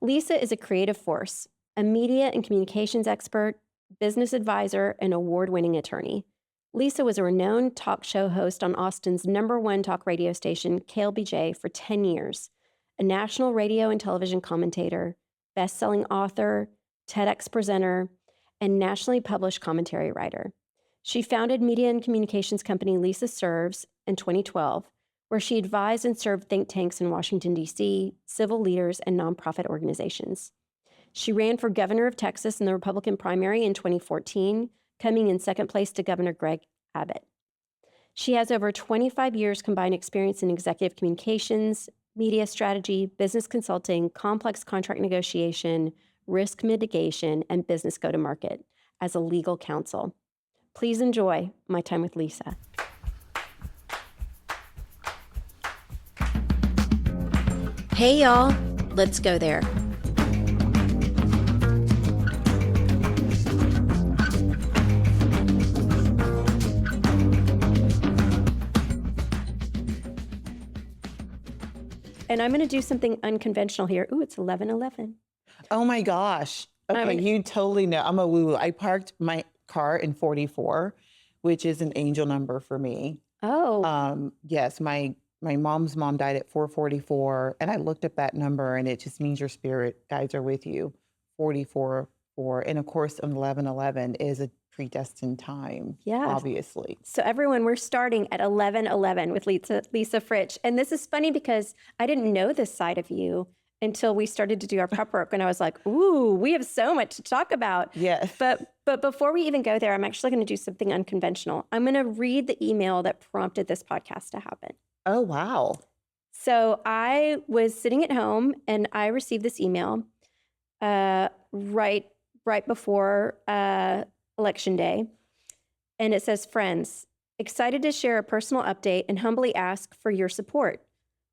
Lisa is a creative force, a media and communications expert, business advisor, and award-winning attorney. Lisa was a renowned talk show host on Austin's #1 talk radio station, KLBJ, for 10 years, a national radio and television commentator, best-selling author, TEDx presenter, and nationally published commentary writer. She founded media and communications company Lisa Serves in 2012, where she advised and served think tanks in Washington, D.C., civil leaders, and nonprofit organizations. She ran for governor of Texas in the Republican primary in 2014, coming in second place to Governor Greg Abbott. She has over 25 years combined experience in executive communications, media strategy, business consulting, complex contract negotiation, risk mitigation, and business go-to-market as a legal counsel. Please enjoy my time with Lisa. Hey, y'all. Let's go there. And I'm going to do something unconventional here. Ooh, it's 11:11. Oh my gosh. Okay, you totally know. I'm a woo-woo. I parked my car in 44, which is an angel number for me. Oh. Yes, my mom's mom died at 444, and I looked up that number, and it just means your spirit guides are with you. 44, 4, and of course, 11:11 is a predestined time. Yeah, obviously. So everyone, we're starting at 11:11 with Lisa Fritsch, and this is funny because I didn't know this side of you until we started to do our prep work, and I was like, "Ooh, we have so much to talk about." Yes. But before we even go there, I'm actually going to do something unconventional. I'm going to read the email that prompted this podcast to happen. Oh, wow. So I was sitting at home and I received this email right before Election Day. And it says, "Friends, excited to share a personal update and humbly ask for your support.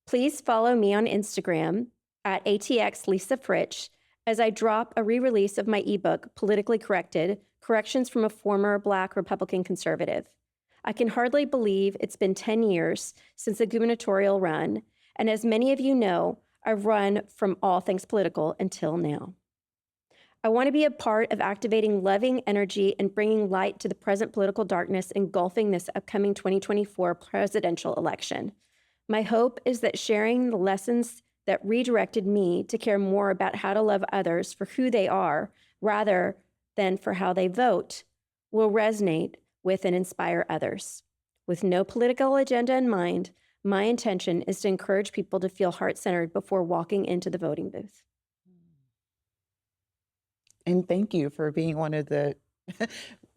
Please follow me on Instagram at ATX Lisa Fritsch as I drop a re-release of my ebook, Politically Corrected, Corrections from a Former Black Republican Conservative. I can hardly believe it's been 10 years since the gubernatorial run, and as many of you know, I've run from all things political until now. I want to be a part of activating loving energy and bringing light to the present political darkness engulfing this upcoming 2024 presidential election. My hope is that sharing the lessons that redirected me to care more about how to love others for who they are rather than for how they vote will resonate with and inspire others. With no political agenda in mind, my intention is to encourage people to feel heart-centered before walking into the voting booth." And thank you for being one of the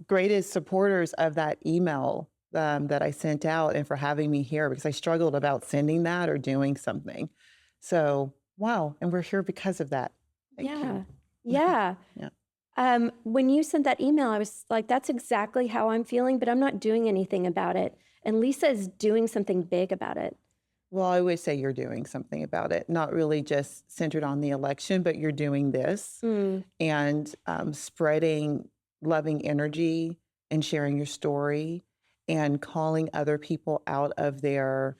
greatest supporters of that email that I sent out and for having me here because I struggled about sending that or doing something. So, wow. And we're here because of that. Thank you. Yeah. When you sent that email, I was like, that's exactly how I'm feeling, but I'm not doing anything about it. And Lisa is doing something big about it. Well, I would say you're doing something about it, not really just centered on the election, but you're doing this and spreading loving energy and sharing your story and calling other people out of their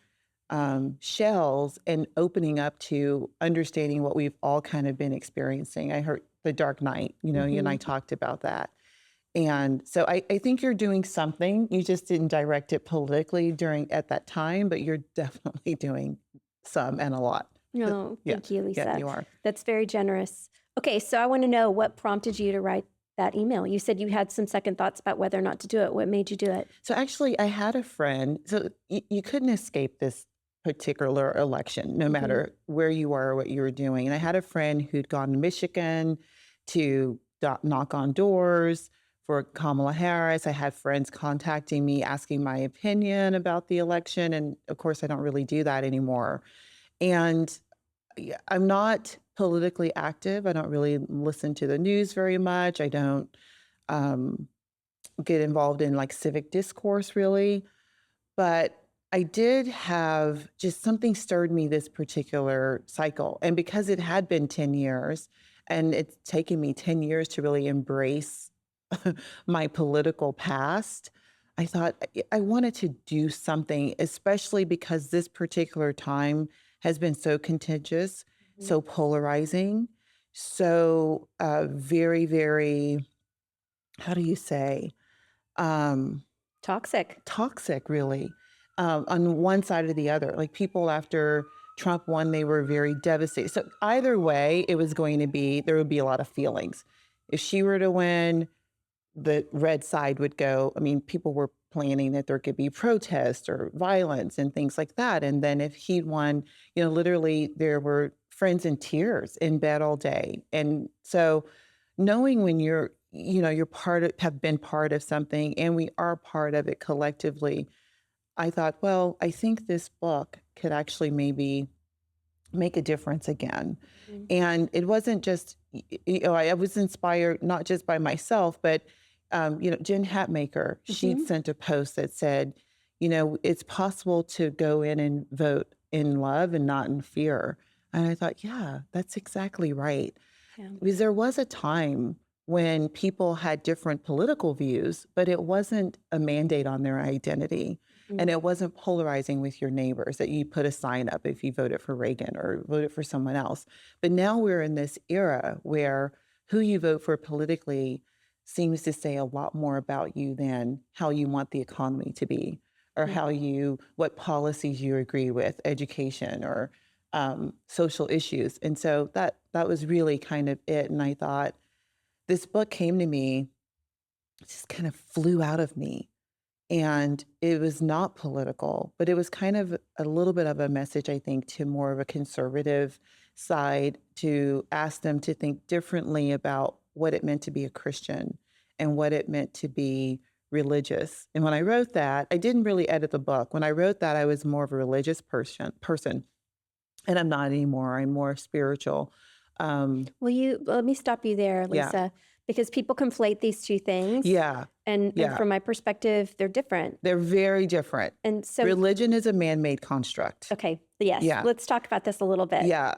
shells and opening up to understanding what we've all kind of been experiencing. I heard the dark night, you and I talked about that. And so I think you're doing something. You just didn't direct it politically at that time, but you're definitely doing some and a lot. No, thank you, Lisa. Yeah, you are. That's very generous. Okay, so I want to know what prompted you to write that email. You said you had some second thoughts about whether or not to do it. What made you do it? So actually, I had a friend. So you couldn't escape this particular election, no matter where you were or what you were doing. And I had a friend who'd gone to Michigan to knock on doors for Kamala Harris. I had friends contacting me, asking my opinion about the election. And of course, I don't really do that anymore. And I'm not politically active. I don't really listen to the news very much. I don't get involved in like civic discourse really. But I did have just something stirred me this particular cycle. And because it had been 10 years and it's taken me 10 years to really embrace my political past, I thought I wanted to do something, especially because this particular time has been so contentious, so polarizing. so very, very, how do you say, um, Toxic. toxic, really, on one side or the other. Like people after Trump won, they were very devastated. So either way, it was going to be, there would be a lot of feelings. If she were to win, the red side would go. I mean, people were planning that there could be protests or violence and things like that. And then if he won, literally there were friends in tears in bed all day. And so knowing when you're have been part of something and we are part of it collectively, I thought, well, I think this book could actually maybe make a difference again. Mhm. And it wasn't just, I was inspired not just by myself, but, Jen Hatmaker, she'd sent a post that said, it's possible to go in and vote in love and not in fear. And I thought, yeah, that's exactly right. Yeah. Because there was a time when people had different political views, but it wasn't a mandate on their identity. And it wasn't polarizing with your neighbors that you put a sign up if you voted for Reagan or voted for someone else. But now we're in this era where who you vote for politically seems to say a lot more about you than how you want the economy to be, or what policies you agree with, education or social issues. And so that was really kind of it. And I thought this book came to me, just kind of flew out of me. And it was not political, but it was kind of a little bit of a message, I think, to more of a conservative side, to ask them to think differently about what it meant to be a Christian and what it meant to be religious. And when I wrote that, I didn't really edit the book. When I wrote that, I was more of a religious person, and I'm not anymore. I'm more spiritual. Let me stop you there, Yeah. Lisa, because people conflate these two things. Yeah. And Yeah. from my perspective, they're different. They're very different. And so, Religion is a man-made construct. okay, yes, Yeah. let's talk about this a little bit. Yeah.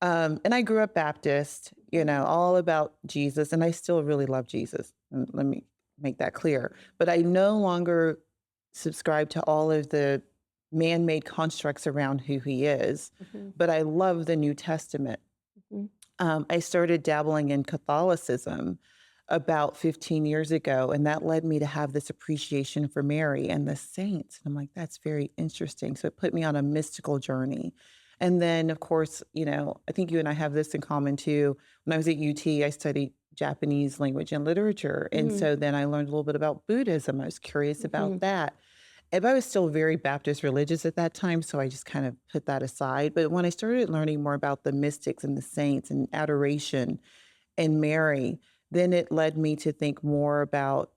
And I grew up Baptist, all about Jesus, and I still really love Jesus. And let me make that clear. But I no longer subscribe to all of the man-made constructs around who he is, but I love the New Testament. Mhm. I started dabbling in Catholicism about 15 years ago, and that led me to have this appreciation for Mary and the saints. And I'm like, that's very interesting. So it put me on a mystical journey. And then, of course, I think you and I have this in common too. When I was at UT, I studied Japanese language and literature. And so then I learned a little bit about Buddhism. I was curious about that. And I was still very Baptist religious at that time, so I just kind of put that aside. But when I started learning more about the mystics and the saints and adoration and Mary, then it led me to think more about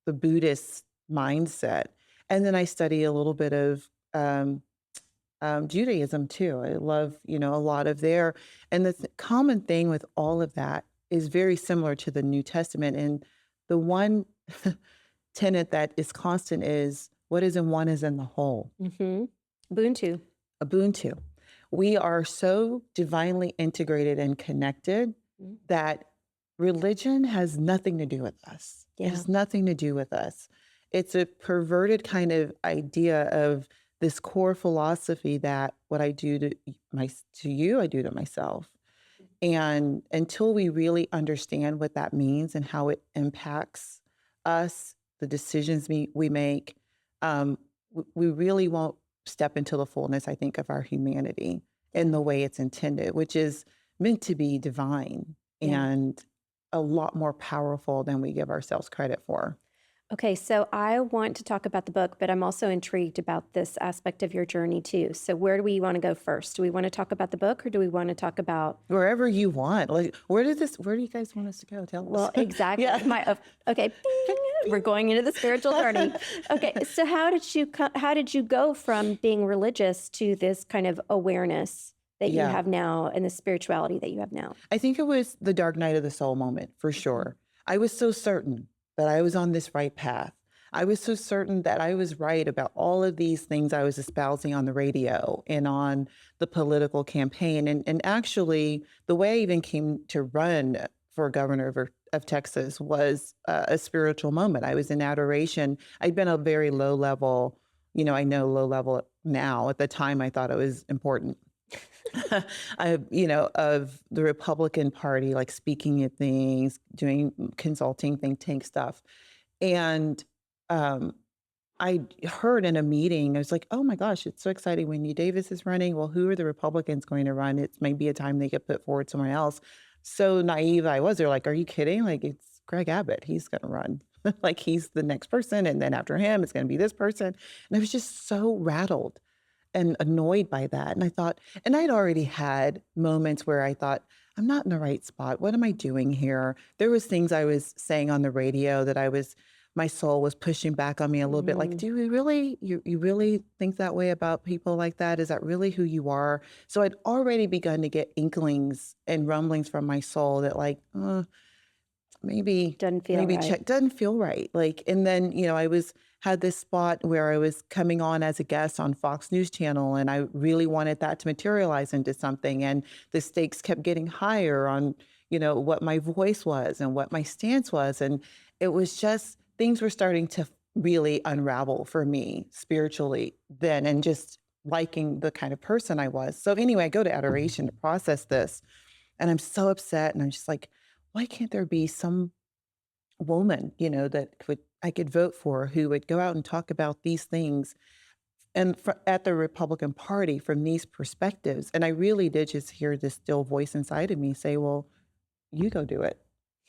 the Buddhist mindset. And then I studied a little bit of Judaism too. I love, a lot of their, and the common thing with all of that is very similar to the New Testament. And the one tenet that is constant is what is in one is in the whole. Ubuntu. Ubuntu. We are so divinely integrated and connected that religion has nothing to do with us. It has nothing to do with us. It's a perverted kind of idea of this core philosophy that what I do to you, I do to myself. And until we really understand what that means and how it impacts us, the decisions we make, we really won't step into the fullness, I think, of our humanity in the way it's intended, which is meant to be divine and a lot more powerful than we give ourselves credit for. Okay, so I want to talk about the book, but I'm also intrigued about this aspect of your journey too. So where do we want to go first? Do we want to talk about the book, or do we want to talk about wherever you want? Like, where do you guys want us to go? Tell us. Well, exactly. Okay, we're going into the spiritual journey. Okay, so how did you go from being religious to this kind of awareness that you have now and the spirituality that you have now? I think it was the dark night of the soul moment, for sure. I was so certain that I was on this right path. I was so certain that I was right about all of these things I was espousing on the radio and on the political campaign. And actually, the way I even came to run for governor of Texas was a spiritual moment. I was in adoration. I'd been a very low level, I know low level now. At the time, I thought it was important. of the Republican Party, like speaking at things, doing consulting, think tank stuff. And um, I heard in a meeting, I was like, oh my gosh, it's so exciting when New Davis is running. Well, who are the Republicans going to run? It's maybe a time they get put forward someone else. So naive I was. They're like, are you kidding? Like, it's Greg Abbott. He's going to run. Like, he's the next person. And then after him, it's going to be this person. And I was just so rattled and annoyed by that. And I thought, and I'd already had moments where I thought, I'm not in the right spot. What am I doing here? There was things I was saying on the radio that my soul was pushing back on me a little bit. Like, do we really, you really think that way about people like that? Is that really who you are? So I'd already begun to get inklings and rumblings from my soul that like, maybe Doesn't feel right. doesn't feel right. Like, and then, had this spot where I was coming on as a guest on Fox News Channel, and I really wanted that to materialize into something. And the stakes kept getting higher on, what my voice was and what my stance was. And it was just, things were starting to really unravel for me spiritually then, and just liking the kind of person I was. So anyway, I go to adoration to process this, and I'm so upset. And I'm just like, why can't there be some woman, that I could vote for, who would go out and talk about these things and at the Republican Party from these perspectives? And I really did just hear this still voice inside of me say, well, you go do it.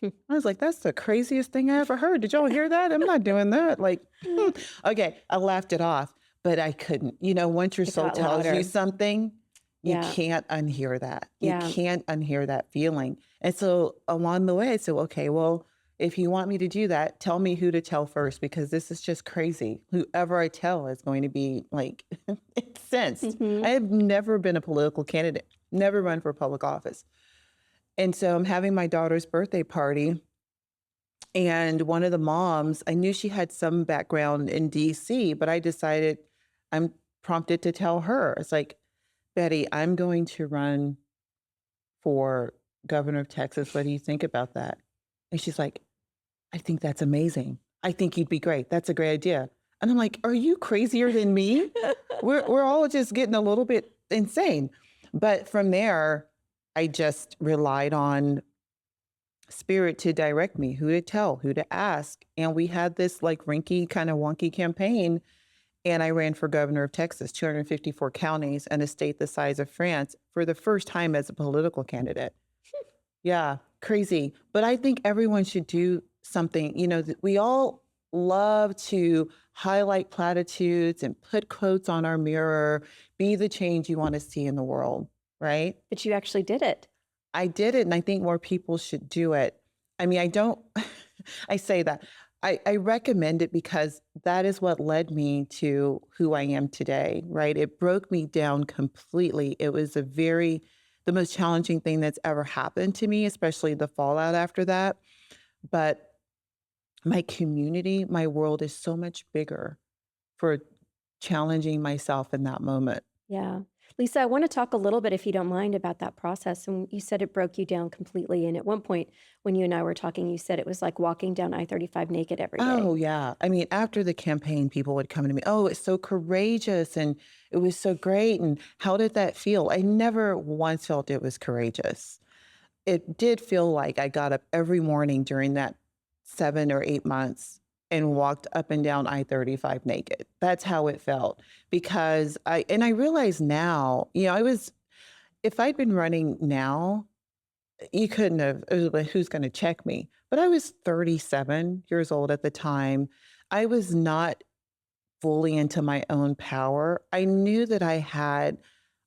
I was like, that's the craziest thing I ever heard. Did y'all hear that? I'm not doing that. Like, okay, I laughed it off, but I couldn't. Once your It soul got tells louder. you something, you Yeah. can't unhear that. You Yeah. can't unhear that feeling. And so along the way, I said, okay, well, if you want me to do that, tell me who to tell first, because this is just crazy. Whoever I tell is going to be like incensed. I have never been a political candidate, never run for public office. And so I'm having my daughter's birthday party. And one of the moms, I knew she had some background in DC, but I decided, I'm prompted to tell her, it's like, Betty, I'm going to run for governor of Texas. What do you think about that? And she's like, I think that's amazing. I think you'd be great. That's a great idea. And I'm like, are you crazier than me? We're all just getting a little bit insane. But from there, I just relied on spirit to direct me, who to tell, who to ask. And we had this like rinky kind of wonky campaign. And I ran for governor of Texas, 254 counties and a state the size of France for the first time as a political candidate. Yeah, crazy. But I think everyone should do something. We all love to highlight platitudes and put quotes on our mirror, be the change you want to see in the world, right? But you actually did it. I did it, and I think more people should do it. I mean, I don't, I say that. I recommend it because that is what led me to who I am today, right? It broke me down completely. It was the most challenging thing that's ever happened to me, especially the fallout after that. But my community, my world is so much bigger for challenging myself in that moment. Yeah. Lisa, I want to talk a little bit, if you don't mind, about that process. And you said it broke you down completely. And at one point, when you and I were talking, you said it was like walking down I-35 naked every day. Oh, yeah. I mean, after the campaign, people would come to me, oh, it's so courageous and it was so great. And how did that feel? I never once felt it was courageous. It did feel like I got up every morning during that 7 or 8 months and walked up and down I-35 naked. That's how it felt. Because I realize now, if I'd been running now, you couldn't have, it was like, who's going to check me? But I was 37 years old at the time. I was not fully into my own power. I knew that I had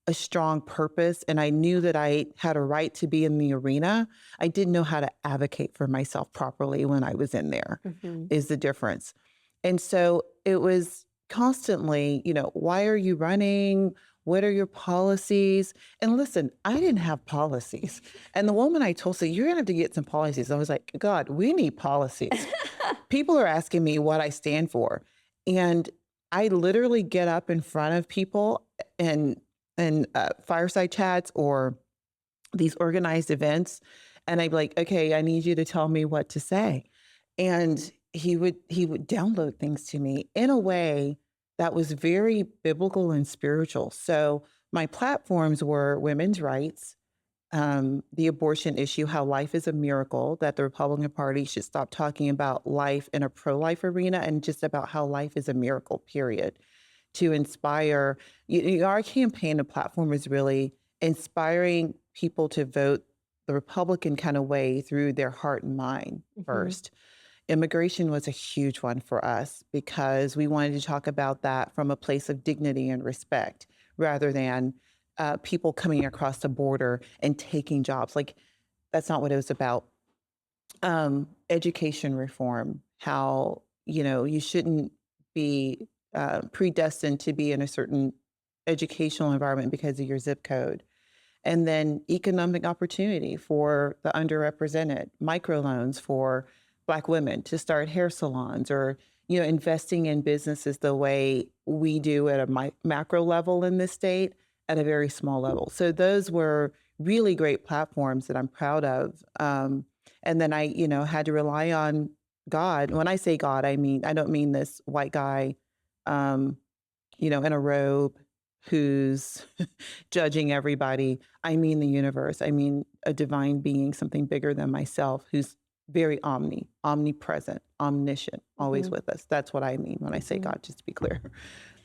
a strong purpose and I knew that I had a right to be in the arena. I didn't know how to advocate for myself properly when I was in there, is the difference. And so it was constantly, why are you running? What are your policies? And listen, I didn't have policies. And the woman I told said, you're going to have to get some policies. I was like, God, we need policies. People are asking me what I stand for. And I literally get up in front of people and fireside chats or these organized events. And I'd be like, okay, I need you to tell me what to say. And he would download things to me in a way that was very biblical and spiritual. So My platforms were women's rights, the abortion issue, how life is a miracle, that the Republican Party should stop talking about life in a pro-life arena and just about how life is a miracle, period, to inspire. Our campaign and platform is really inspiring people to vote the Republican kind of way through their heart and mind first. Immigration was a huge one for us because we wanted to talk about that from a place of dignity and respect rather than people coming across the border and taking jobs. Like, that's not what it was about. Education reform, how, you shouldn't be predestined to be in a certain educational environment because of your zip code. And then economic opportunity for the underrepresented, microloans for Black women to start hair salons, or, investing in businesses the way we do at a macro level in this state at a very small level. So those were really great platforms that I'm proud of. And then I, had to rely on God. When I say God, I don't mean this white guy, in a robe who's judging everybody. I mean the universe. I mean a divine being, something bigger than myself, who's very omnipresent, omniscient, always with us. That's what I mean when I say God, just to be clear.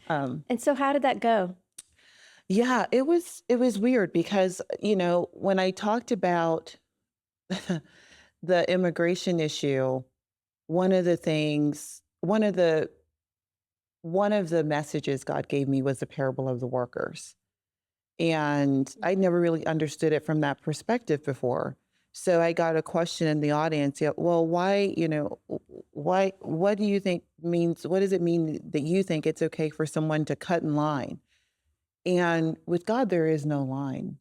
And so how did that go? Yeah, it was weird because, when I talked about the immigration issue, one of the messages God gave me was the parable of the workers. And I never really understood it from that perspective before. So I got a question in the audience, well, why, what do you think means, what does it mean that you think it's okay for someone to cut in line? And with God, there is no line.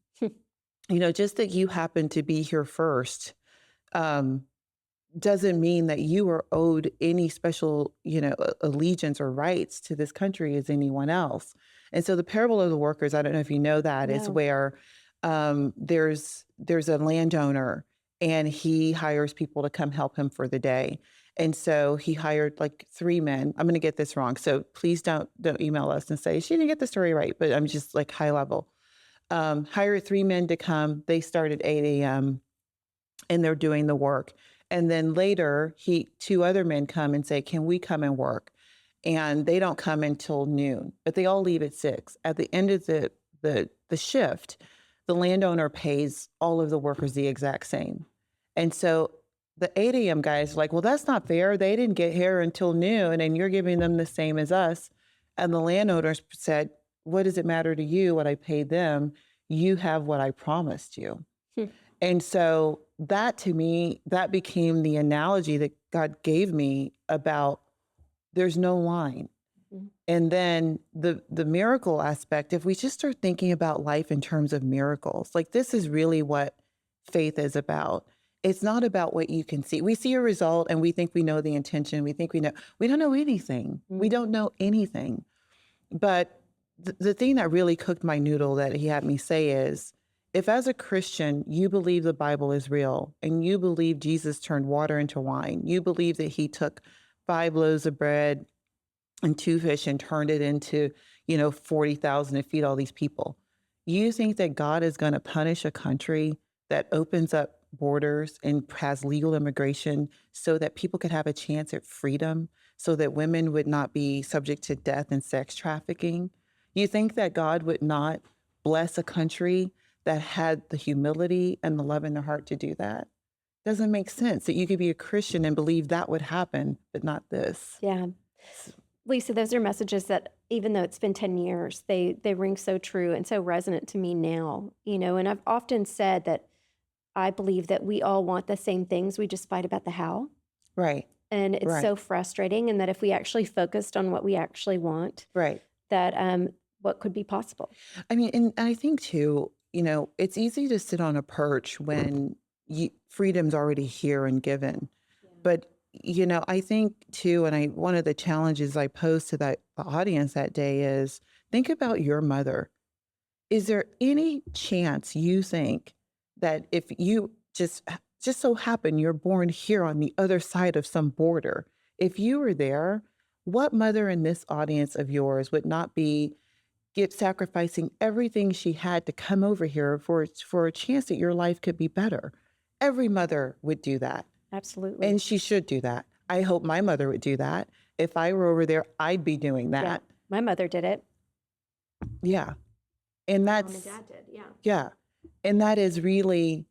Just that you happen to be here first doesn't mean that you are owed any special, allegiance or rights to this country as anyone else. And so the parable of the workers, I don't know if you know that, is where there's a landowner and he hires people to come help him for the day. And so he hired like 3 men. I'm going to get this wrong, so please don't email us and say she didn't get the story right. But I'm just like high level. Hired 3 men to come. They start at 8 a.m. and they're doing the work. And then later, 2 other men come and say, "Can we come and work?" And they don't come until noon, but they all leave at 6. At the end of the shift, the landowner pays all of the workers the exact same. And so the 8 a.m. guys are like, well, that's not fair. They didn't get here until noon and you're giving them the same as us. And the landowners said, what does it matter to you what I paid them? You have what I promised you. And so that, to me, that became the analogy that God gave me about there's no line. And then the miracle aspect, if we just start thinking about life in terms of miracles, like this is really what faith is about. It's not about what you can see. We see a result and we think we know the intention. We think we don't know anything. We don't know anything. But the thing that really cooked my noodle that he had me say is, if as a Christian, you believe the Bible is real and you believe Jesus turned water into wine, you believe that he took 5 loaves of bread and 2 fish and turned it into, 40,000 to feed all these people. You think that God is going to punish a country that opens up borders and has legal immigration so that people could have a chance at freedom, so that women would not be subject to death and sex trafficking? You think that God would not bless a country that had the humility and the love in their heart to do that? Doesn't make sense that you could be a Christian and believe that would happen, but not this. Yeah. Lisa, those are messages that, even though it's been 10 years, they ring so true and so resonant to me now, and I've often said that I believe that we all want the same things. We just fight about the how. Right. And it's so frustrating. And that if we actually focused on what we actually want, that what could be possible. I mean, and I think too, it's easy to sit on a perch when freedom's already here and given. But, I think too, and one of the challenges I posed to the audience that day is, think about your mother. Is there any chance you think that if you just so happen you're born here on the other side of some border, if you were there, what mother in this audience of yours would not be sacrificing everything she had to come over here for a chance that your life could be better. Every mother would do that. Absolutely. And she should do that. I hope my mother would do that. If I were over there, I'd be doing Yeah. that. My mother did it. Yeah. And Mom and that's, dad did. Yeah. yeah. And that is really,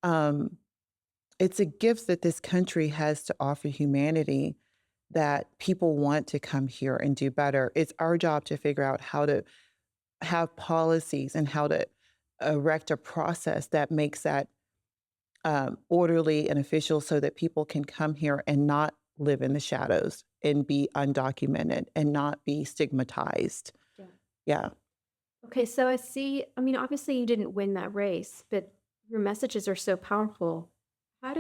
it's a gift that this country has to offer humanity, that people want to come here and do better. It's our job to figure out how to have policies and how to erect a process that makes that orderly and official, so that people can come here and not live in the shadows and be undocumented and not be stigmatized. Yeah. Yeah. Okay, so I see, I mean, obviously you didn't win that race, but your messages are so powerful. How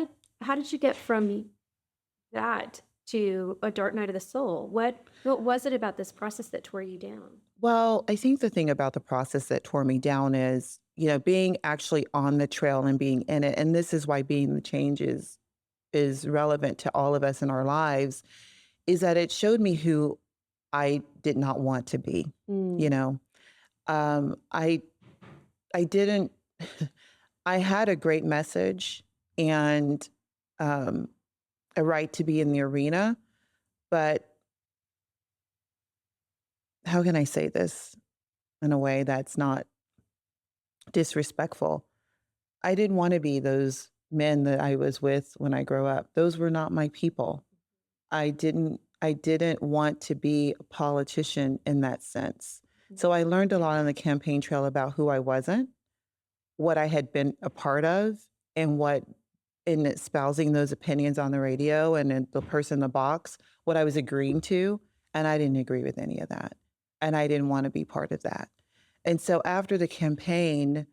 did you get from that to a dark night of the soul? What was it about this process that tore you down? Well, I think the thing about the process that tore me down is, being actually on the trail and being in it. And this is why being the change is relevant to all of us in our lives, is that it showed me who I did not want to be. Mm. I didn't, I had a great message and a right to be in the arena, but how can I say this in a way that's not disrespectful? I didn't want to be those men that I was with when I grew up. Those were not my people. I didn't want to be a politician in that sense. So I learned a lot on the campaign trail about who I wasn't, what I had been a part of, and what, in espousing those opinions on the radio and in the person in the box, what I was agreeing to. And I didn't agree with any of that. And I didn't want to be part of that. And so after the campaign,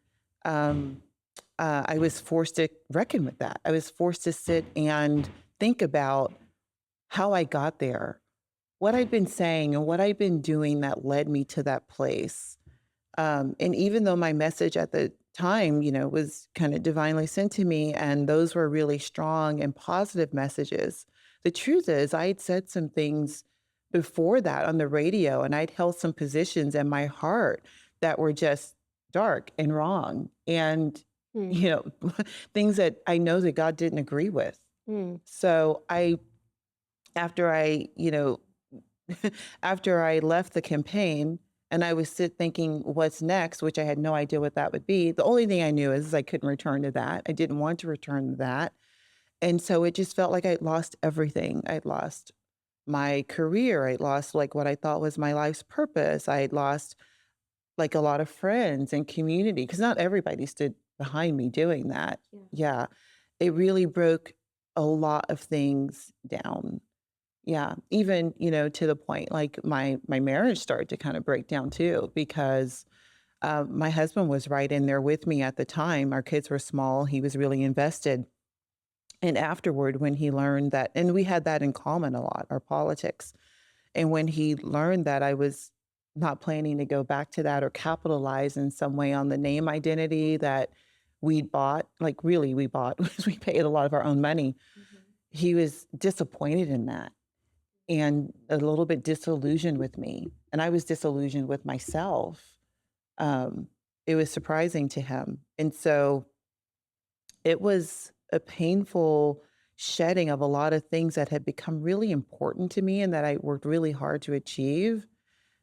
I was forced to reckon with that. I was forced to sit and think about how I got there, what I'd been saying and what I'd been doing that led me to that place. And even though my message at the time, was kind of divinely sent to me, and those were really strong and positive messages, the truth is I had said some things before that on the radio, and I'd held some positions in my heart that were just dark and wrong. And, things that I know that God didn't agree with. So after I left the campaign and I was thinking what's next, which I had no idea what that would be. The only thing I knew is I couldn't return to that. I didn't want to return to that. And so it just felt like I'd lost everything. I'd lost my career. I'd lost like what I thought was my life's purpose. I'd lost like a lot of friends and community, because not everybody stood behind me doing that. Yeah. It really broke a lot of things down. Yeah. Even, to the point like my marriage started to kind of break down too, because my husband was right in there with me at the time. Our kids were small. He was really invested. And afterward, when he learned that, and we had that in common a lot, our politics. And when he learned that I was not planning to go back to that or capitalize in some way on the name identity that we'd bought, like really we bought, because we paid a lot of our own money, he was disappointed in that and a little bit disillusioned with me. And I was disillusioned with myself. It was surprising to him. And so it was a painful shedding of a lot of things that had become really important to me and that I worked really hard to achieve,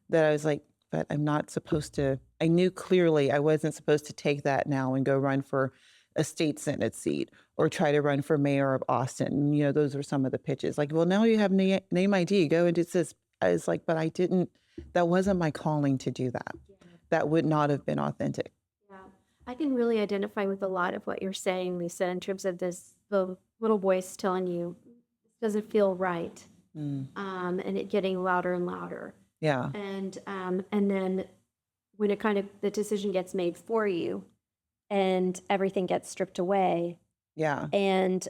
that I was like, but I'm not supposed to, I knew clearly I wasn't supposed to take that now and go run for a state senate seat or try to run for mayor of Austin. Those were some of the pitches. Like, well, now you have name ID, go and do this. I was like, but I didn't, that wasn't my calling to do that. That would not have been authentic. Yeah. I can really identify with a lot of what you're saying, Lisa, in terms of the little voice telling you, this doesn't feel right. And it getting louder and louder. Yeah. And then when it kind of, the decision gets made for you and everything gets stripped away. Yeah. And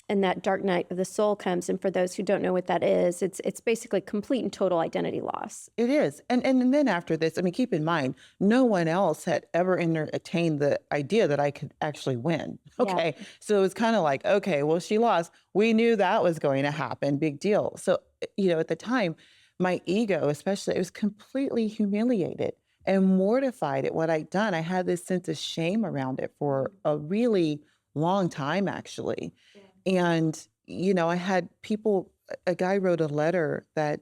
that dark night of the soul comes. And for those who don't know what that is, it's basically complete and total identity loss. It is. And then after this, I mean, keep in mind, no one else had ever entertained the idea that I could actually win. Okay. Yeah. So it was kind of like, okay, well, she lost. We knew that was going to happen. Big deal. So, at the time, my ego, especially, it was completely humiliated and mortified at what I'd done. I had this sense of shame around it for a really long time, actually. And, I had people, a guy wrote a letter that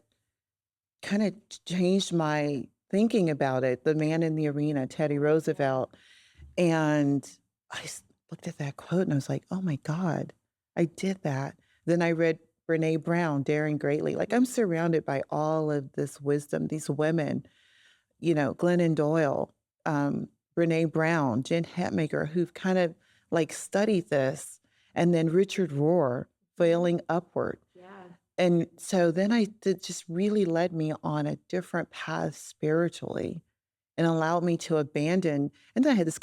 kind of changed my thinking about it. The Man in the Arena, Teddy Roosevelt. And looked at that quote and I was like, oh my God, I did that. Then I read Brene Brown, Daring Greatly. Like, I'm surrounded by all of this wisdom, these women, Glennon Doyle, Brene Brown, Jen Hatmaker, who've kind of like studied this. And then Richard Rohr, Failing Upward. Yeah. And so then it just really led me on a different path spiritually and allowed me to abandon. And then I had this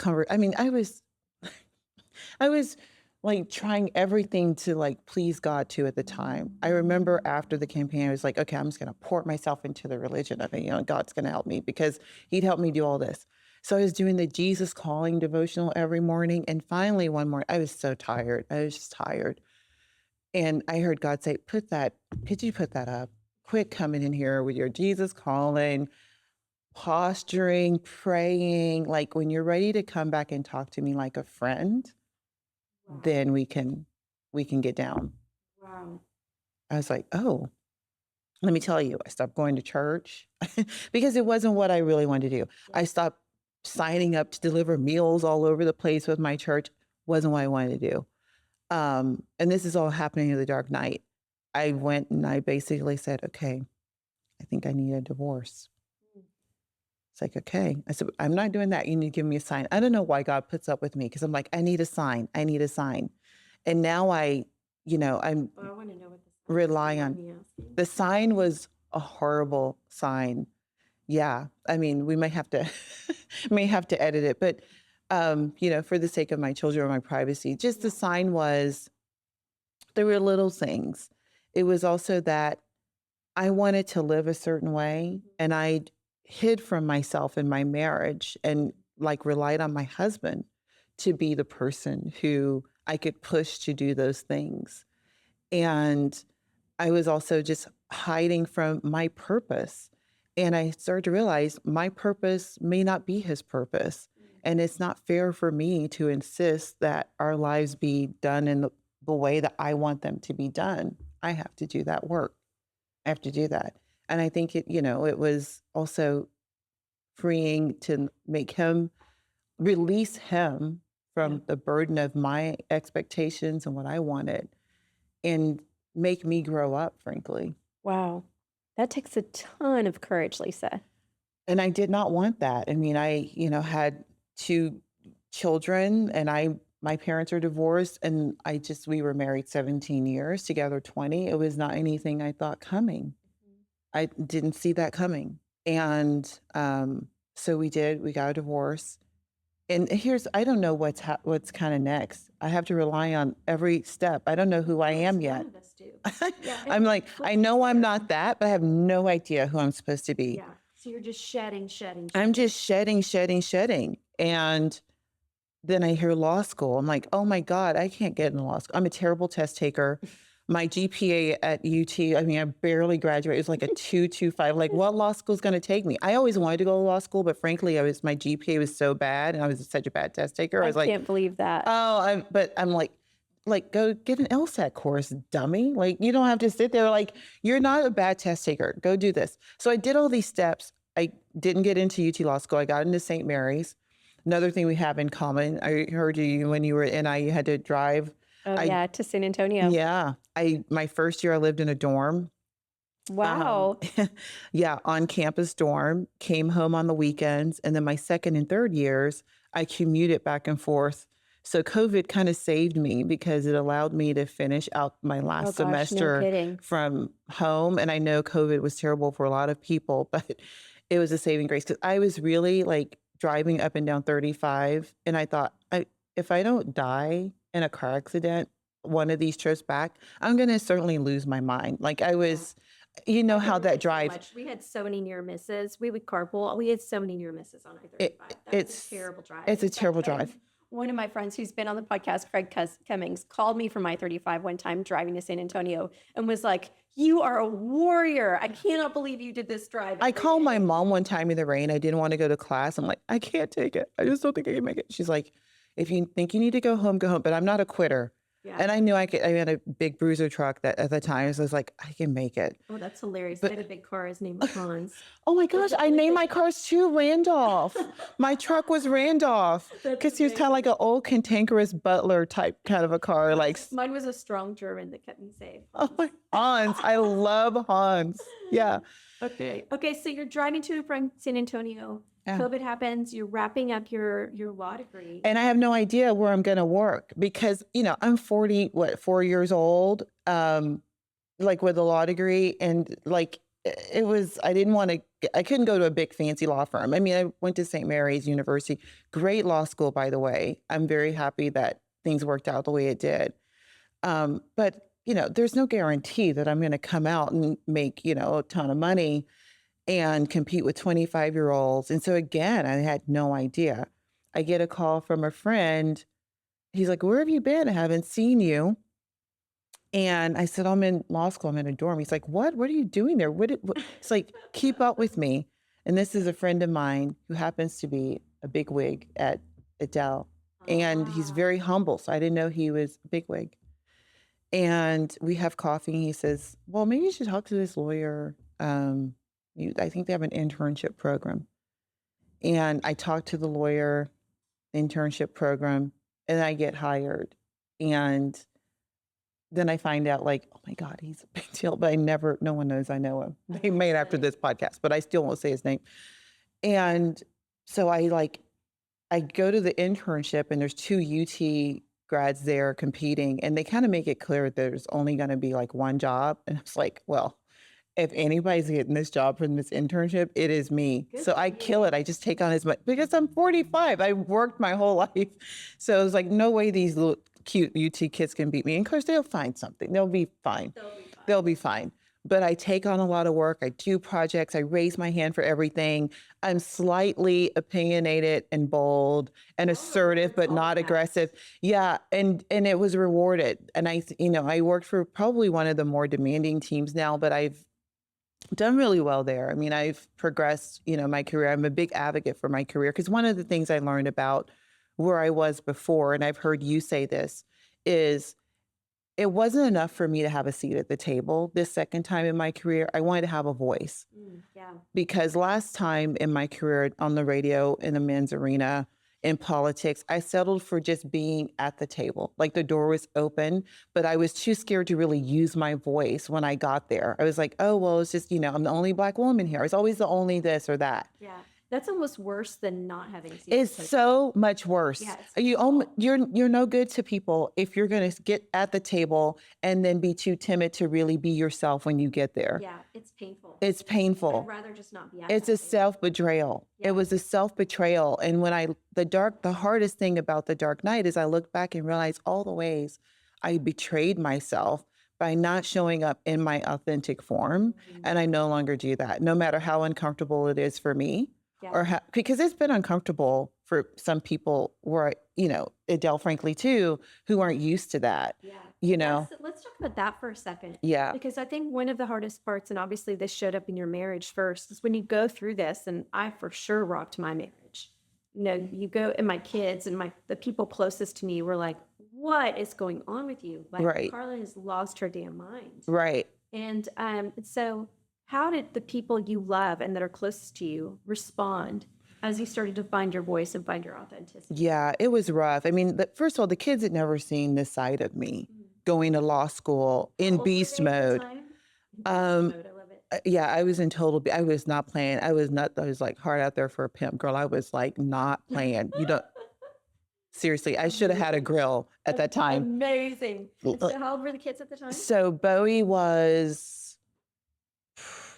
I was like trying everything to like please God too at the time. I remember after the campaign, I was like, okay, I'm just going to pour myself into the religion of it. God's going to help me because he'd help me do all this. So I was doing the Jesus Calling devotional every morning. And finally one morning, I was so tired. I was just tired. And I heard God say, could you put that up? Quit coming in here with your Jesus Calling, posturing, praying. Like, when you're ready to come back and talk to me like a friend, then we can get down. Wow. I was like, oh, let me tell you, I stopped going to church because it wasn't what I really wanted to do. I stopped signing up to deliver meals all over the place with my church. Wasn't what I wanted to do. And this is all happening in the dark night. I went and I basically said, okay, I think I need a divorce. It's like, okay. I said, I'm not doing that. You need to give me a sign. I don't know why God puts up with me because I'm like, I need a sign. I need a sign. And now I'm Well, I want to know what the sign relying is. on, the sign was a horrible sign. Yeah. I mean, we may have to edit it, but for the sake of my children or my privacy, just the sign was, there were little things. It was also that I wanted to live a certain way and I hid from myself in my marriage and like relied on my husband to be the person who I could push to do those things. And I was also just hiding from my purpose. And I started to realize my purpose may not be his purpose. And it's not fair for me to insist that our lives be done in the way that I want them to be done. I have to do that work. I have to do that. And I think it was also freeing to release him from the burden of my expectations and what I wanted and make me grow up, frankly. Wow. That takes a ton of courage, Lisa. And I did not want that. I mean, I, had 2 children and my parents are divorced and we were married 17 years, together 20. It was not anything I thought coming. I didn't see that coming. And so we got a divorce. And I don't know what's kind of next. I have to rely on every step. I don't know who I am yet. None of us do. Yeah, I'm like, I know I'm not that, but I have no idea who I'm supposed to be. Yeah. So you're just shedding. I'm just shedding. And then I hear law school. I'm like, oh my God, I can't get into law school. I'm a terrible test taker. My GPA at UT, I mean, I barely graduated. It was like a 2.25. Like, what law school is going to take me? I always wanted to go to law school, but frankly, my GPA was so bad and I was such a bad test taker. I was like, can't believe that. Oh, I'm like, go get an LSAT course, dummy. Like, you don't have to sit there. Like, you're not a bad test taker. Go do this. So I did all these steps. I didn't get into UT Law School. I got into St. Mary's. Another thing we have in common, I heard you when you were in NI, you had to drive. To San Antonio. Yeah. My first year I lived in a dorm. Wow. On campus dorm, came home on the weekends. And then my second and third years, I commuted back and forth. So COVID kind of saved me because it allowed me to finish out my last semester from home. And I know COVID was terrible for a lot of people, but it was a saving grace because I was really like driving up and down 35. And I thought, if I don't die in a car accident, one of these trips back, I'm going to certainly lose my mind. Like I was, how that drive. We had so many near misses. We would carpool. We had so many near misses on I-35. It's a terrible drive. It's a terrible drive. One of my friends who's been on the podcast, Craig Cummings, called me from I-35 one time driving to San Antonio and was like, You are a warrior. I cannot believe you did this drive. I every called day. my mom one time in the rain. I didn't want to go to class. I'm like, I can't take it. I just don't think I can make it. She's like, if you think you need to go home, go home. But I'm not a quitter. Yeah. And I knew I could. I had a big bruiser truck that at the time, so I was like, I can make it. Oh, that's hilarious. But- I had a big car. His name was Hans. Oh my gosh, I named my cars too Randolph. My truck was Randolph That's because he was kind of like an old cantankerous butler type kind of a car. Like, Mine was a strong German that kept me safe. oh my, Hans. I love Hans. Yeah. Okay. Okay. So you're driving to and from San Antonio. Yeah. COVID happens. You're wrapping up your law degree. And I have no idea where I'm going to work because, I'm 4 years old, like with a law degree. And like, I couldn't go to a big fancy law firm. I mean, I went to St. Mary's University, great law school, by the way. I'm very happy that things worked out the way it did. But, there's no guarantee that I'm going to come out and make, a ton of money and compete with 25-year-olds. And so again, I had no idea. I get a call from a friend. He's like, where have you been? I haven't seen you. And I said, I'm in law school. I'm in a dorm. He's like, what? What are you doing there? It's like, keep up with me. And this is a friend of mine who happens to be a bigwig at Dell. And he's very humble. So I didn't know he was a bigwig. And we have coffee. And he says, well, maybe you should talk to this lawyer. I think they have an internship program. And I talked to the lawyer, internship program, and I get hired. And then I find out like, oh my God, he's a big deal, but no one knows I know him. They made after this podcast, but I still won't say his name. And so I go to the internship and there's 2 UT grads there competing and they kind of make it clear that there's only going to be like one job. And I was like, well, if anybody's getting this job from this internship, it is me. So I kill it. I just take on as much because I'm 45. I worked my whole life. So it was like, no way these little cute UT kids can beat me. And of course, they'll find something. They'll be fine. They'll be fine. But I take on a lot of work. I do projects. I raise my hand for everything. I'm slightly opinionated and bold and assertive, but not aggressive. Yeah. And it was rewarded. And I worked for probably one of the more demanding teams now, but I've done really well there. I mean, I've progressed, my career. I'm a big advocate for my career because one of the things I learned about where I was before, and I've heard you say this, is it wasn't enough for me to have a seat at the table this second time in my career. I wanted to have a voice. Yeah. Because last time in my career on the radio, in the men's arena, in politics, I settled for just being at the table. Like the door was open, but I was too scared to really use my voice when I got there. I was like, oh, well, it's just, I'm the only Black woman here. I was always the only this or that. Yeah. That's almost worse than not having seats. It's so much worse. Yeah, You're no good to people if you're going to get at the table and then be too timid to really be yourself when you get there. Yeah, it's painful. It's painful. I'd rather just not be at It's that a table. self-betrayal. Yeah. It was a self-betrayal. And when the hardest thing about the Dark Night is I look back and realize all the ways I betrayed myself by not showing up in my authentic form. And I no longer do that, no matter how uncomfortable it is for me. Yeah. Because it's been uncomfortable for some people where, Adele, frankly, too, who aren't used to that, Yeah. Let's talk about that for a second. Yeah. Because I think one of the hardest parts, and obviously this showed up in your marriage first, is when you go through this, and I for sure rocked my marriage. You go, and my kids and the people closest to me were like, what is going on with you? Like, Right. Carla has lost her damn mind. Right. And so how did the people you love and that are closest to you respond as you started to find your voice and find your authenticity? Yeah, it was rough. I mean, first of all, the kids had never seen this side of me going to law school in beast mode. I love it. Yeah, I was in I was not playing. I was like hard out there for a pimp, girl. I was like not playing. Seriously, I should have had a grill at that time. Amazing. And so how old were the kids at the time? So Bowie was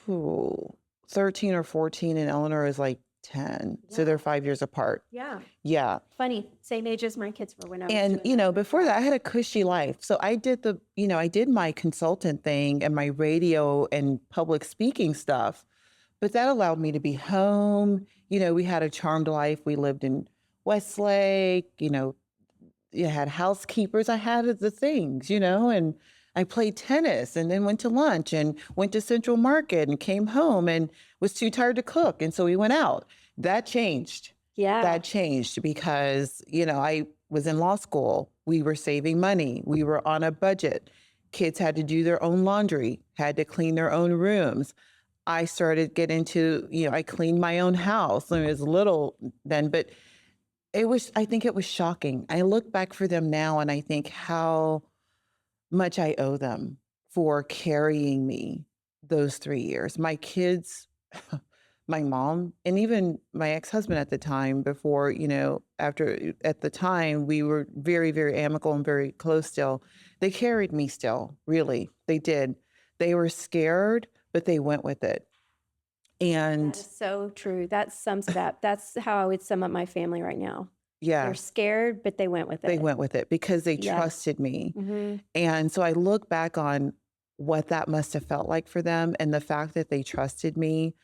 13 or 14 and Eleanor is like 10. So they're 5 years apart. Yeah. Yeah. Funny. Same age as my kids were when I was And, doing that. before that I had a cushy life. So I did I did my consultant thing and my radio and public speaking stuff, but that allowed me to be home. We had a charmed life. We lived in Westlake, you had housekeepers. I had the things, and I played tennis and then went to lunch and went to Central Market and came home and was too tired to cook. And so we went out. That changed. Yeah. That changed because, I was in law school. We were saving money. We were on a budget. Kids had to do their own laundry, had to clean their own rooms. I started getting into, I cleaned my own house. I mean, it was little then, but I think it was shocking. I look back for them now and I think how much I owe them for carrying me those 3 years. My kids, my mom, and even my ex-husband at the time before, at the time we were very, very amicable and very close still. They carried me still, really. They did. They were scared, but they went with it. And that is so true. That sums it up. That's how I would sum up my family right now. yeah, They're scared, but they went with it. they went with it because they Yeah. trusted me. Mhm. And so I look back on what that must have felt like for them and the fact that they trusted me.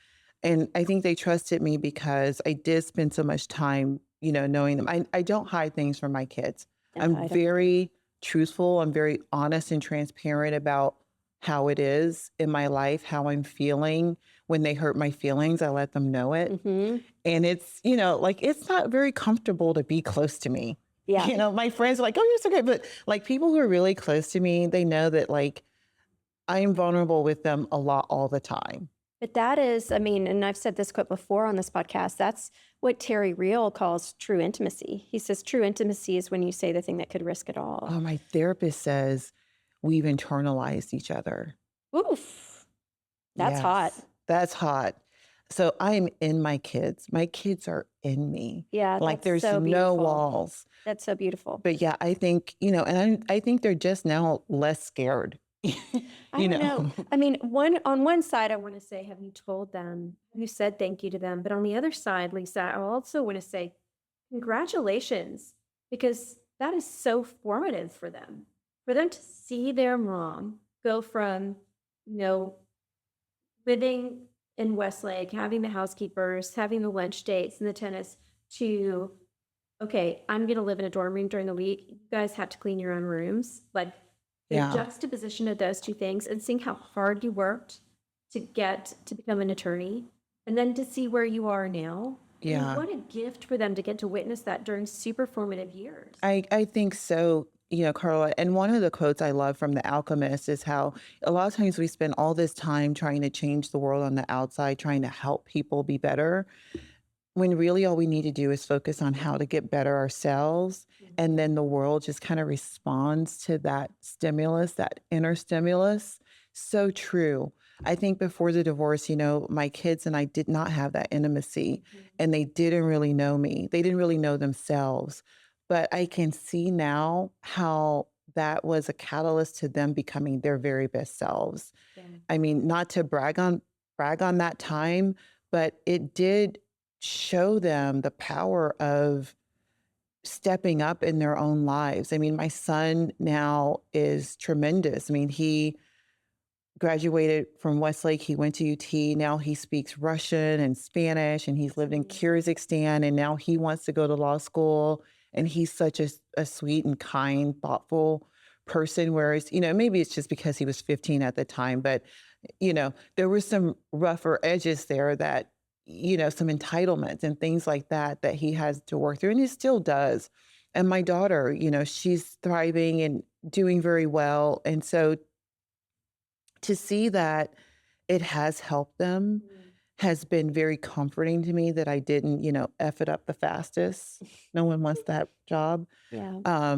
And I think they trusted me because I did spend so much time, knowing them. I don't hide things from my kids. No, I I'm don't. very truthful. I'm very honest and transparent about how it is in my life, how I'm feeling. When they hurt my feelings, I let them know it. Mhm. And it's, it's not very comfortable to be close to me. Yeah. My friends are like, oh, you're so great. But like people who are really close to me, they know that like I'm vulnerable with them a lot all the time. But that is, and I've said this quote before on this podcast, that's what Terry Real calls true intimacy. He says true intimacy is when you say the thing that could risk it all. Oh, my therapist says we've internalized each other. Oof. That's hot. That's hot. So I'm in my kids. My kids are in me. Yeah. Like that's there's so no beautiful. walls. That's so beautiful. But yeah, I think, and I think they're just now less scared. I don't know. On one side, I want to say, have you told them, you said thank you to them? But on the other side, Lisa, I also want to say congratulations, because that is so formative for them to see their mom go from, living in Westlake, having the housekeepers, having the lunch dates and the tennis to, okay, I'm going to live in a dorm room during the week. You guys have to clean your own rooms. Like, the juxtaposition of those two things and seeing how hard you worked to get to become an attorney and then to see where you are now. Yeah. What a gift for them to get to witness that during super formative years. I think so, Carla. And one of the quotes I love from The Alchemist is how a lot of times we spend all this time trying to change the world on the outside, trying to help people be better, when really all we need to do is focus on how to get better ourselves. And then the world just kind of responds to that stimulus, that inner stimulus. So true. I think before the divorce, my kids and I did not have that intimacy, and they didn't really know me. They didn't really know themselves. But I can see now how that was a catalyst to them becoming their very best selves. Yeah. Not to brag on that time, but it did show them the power of stepping up in their own lives. My son now is tremendous. He graduated from Westlake. He went to UT. Now he speaks Russian and Spanish, and he's lived in Kyrgyzstan, and now he wants to go to law school. And he's such a sweet and kind, thoughtful person, whereas, maybe it's just because he was 15 at the time, but, there were some rougher edges there that, some entitlements and things like that he has to work through, and he still does. And my daughter, she's thriving and doing very well. And so to see that it has helped them has been very comforting to me, that I didn't, F it up the fastest. No one wants that job. Yeah.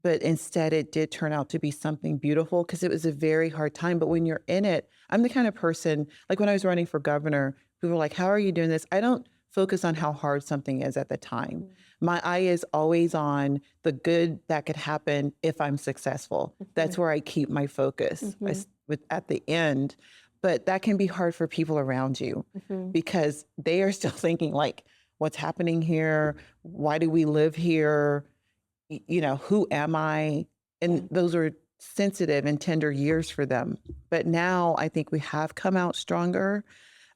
But instead it did turn out to be something beautiful, because it was a very hard time. But when you're in it, I'm the kind of person, like when I was running for governor, people were like, how are you doing this? I don't focus on how hard something is at the time. My eye is always on the good that could happen if I'm successful. That's where I keep my focus at the end. But that can be hard for people around you, because they are still thinking like, what's happening here? Why do we live here? Who am I? And those are sensitive and tender years for them. But now I think we have come out stronger.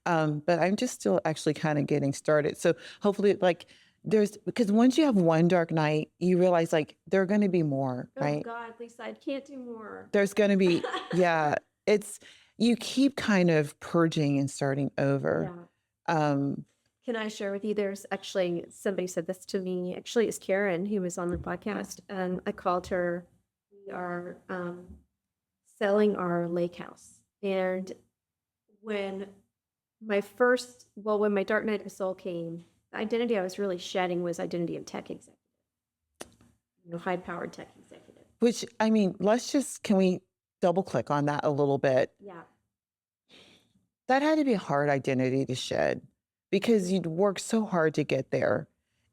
But I'm just still actually kind of getting started. So hopefully, like, because once you have one dark night, you realize like there are going to be more, Oh right? God, Lisa, I can't do more. There's going to be, yeah, you keep kind of purging and starting over. Can I share with you? There's actually somebody said this to me. Actually, it's Karen who was on the podcast, and I called her. We are selling our lake house, and when when my dark night of the soul came, the identity I was really shedding was identity of tech executive, high-powered tech executive. Which, I mean, can we double click on that a little bit? Yeah. That had to be a hard identity to shed because you'd worked so hard to get there.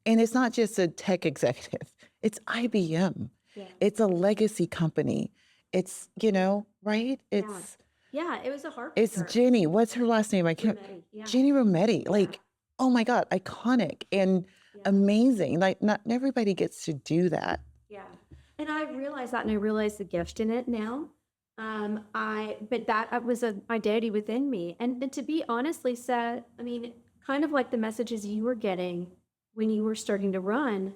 And it's not just a tech executive, it's IBM. Yeah. It's a legacy company. It's, right? It's yeah, it was a hard. It's Jenny. What's her last name? I can't. Jenny Rometty. Like, oh my God, iconic and amazing. Like, not everybody gets to do that. Yeah, and I realize that, and I realize the gift in it now. But that was an identity within me, and to be honest, Lisa, I mean, kind of like the messages you were getting when you were starting to run.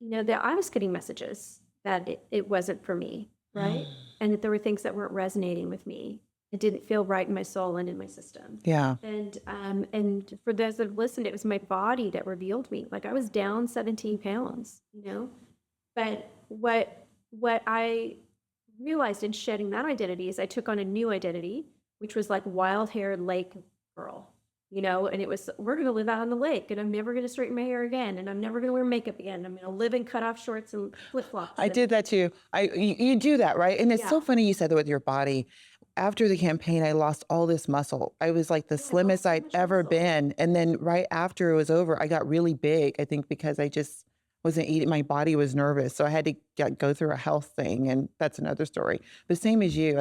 That I was getting messages that it wasn't for me, right? And that there were things that weren't resonating with me. It didn't feel right in my soul and in my system. Yeah. And for those that have listened, it was my body that revealed me. Like I was down 17 pounds, But what I realized in shedding that identity is I took on a new identity, which was like wild-haired lake girl, and it was, we're going to live out on the lake, and I'm never going to straighten my hair again, and I'm never going to wear makeup again. I'm going to live in cutoff shorts and flip-flops. I did that too. You do that, right? And it's so funny you said that with your body. After the campaign, I lost all this muscle. I was like the slimmest I'd ever been. And then right after it was over, I got really big, I think because I just wasn't eating. My body was nervous. So I had to go through a health thing. And that's another story. But same as you,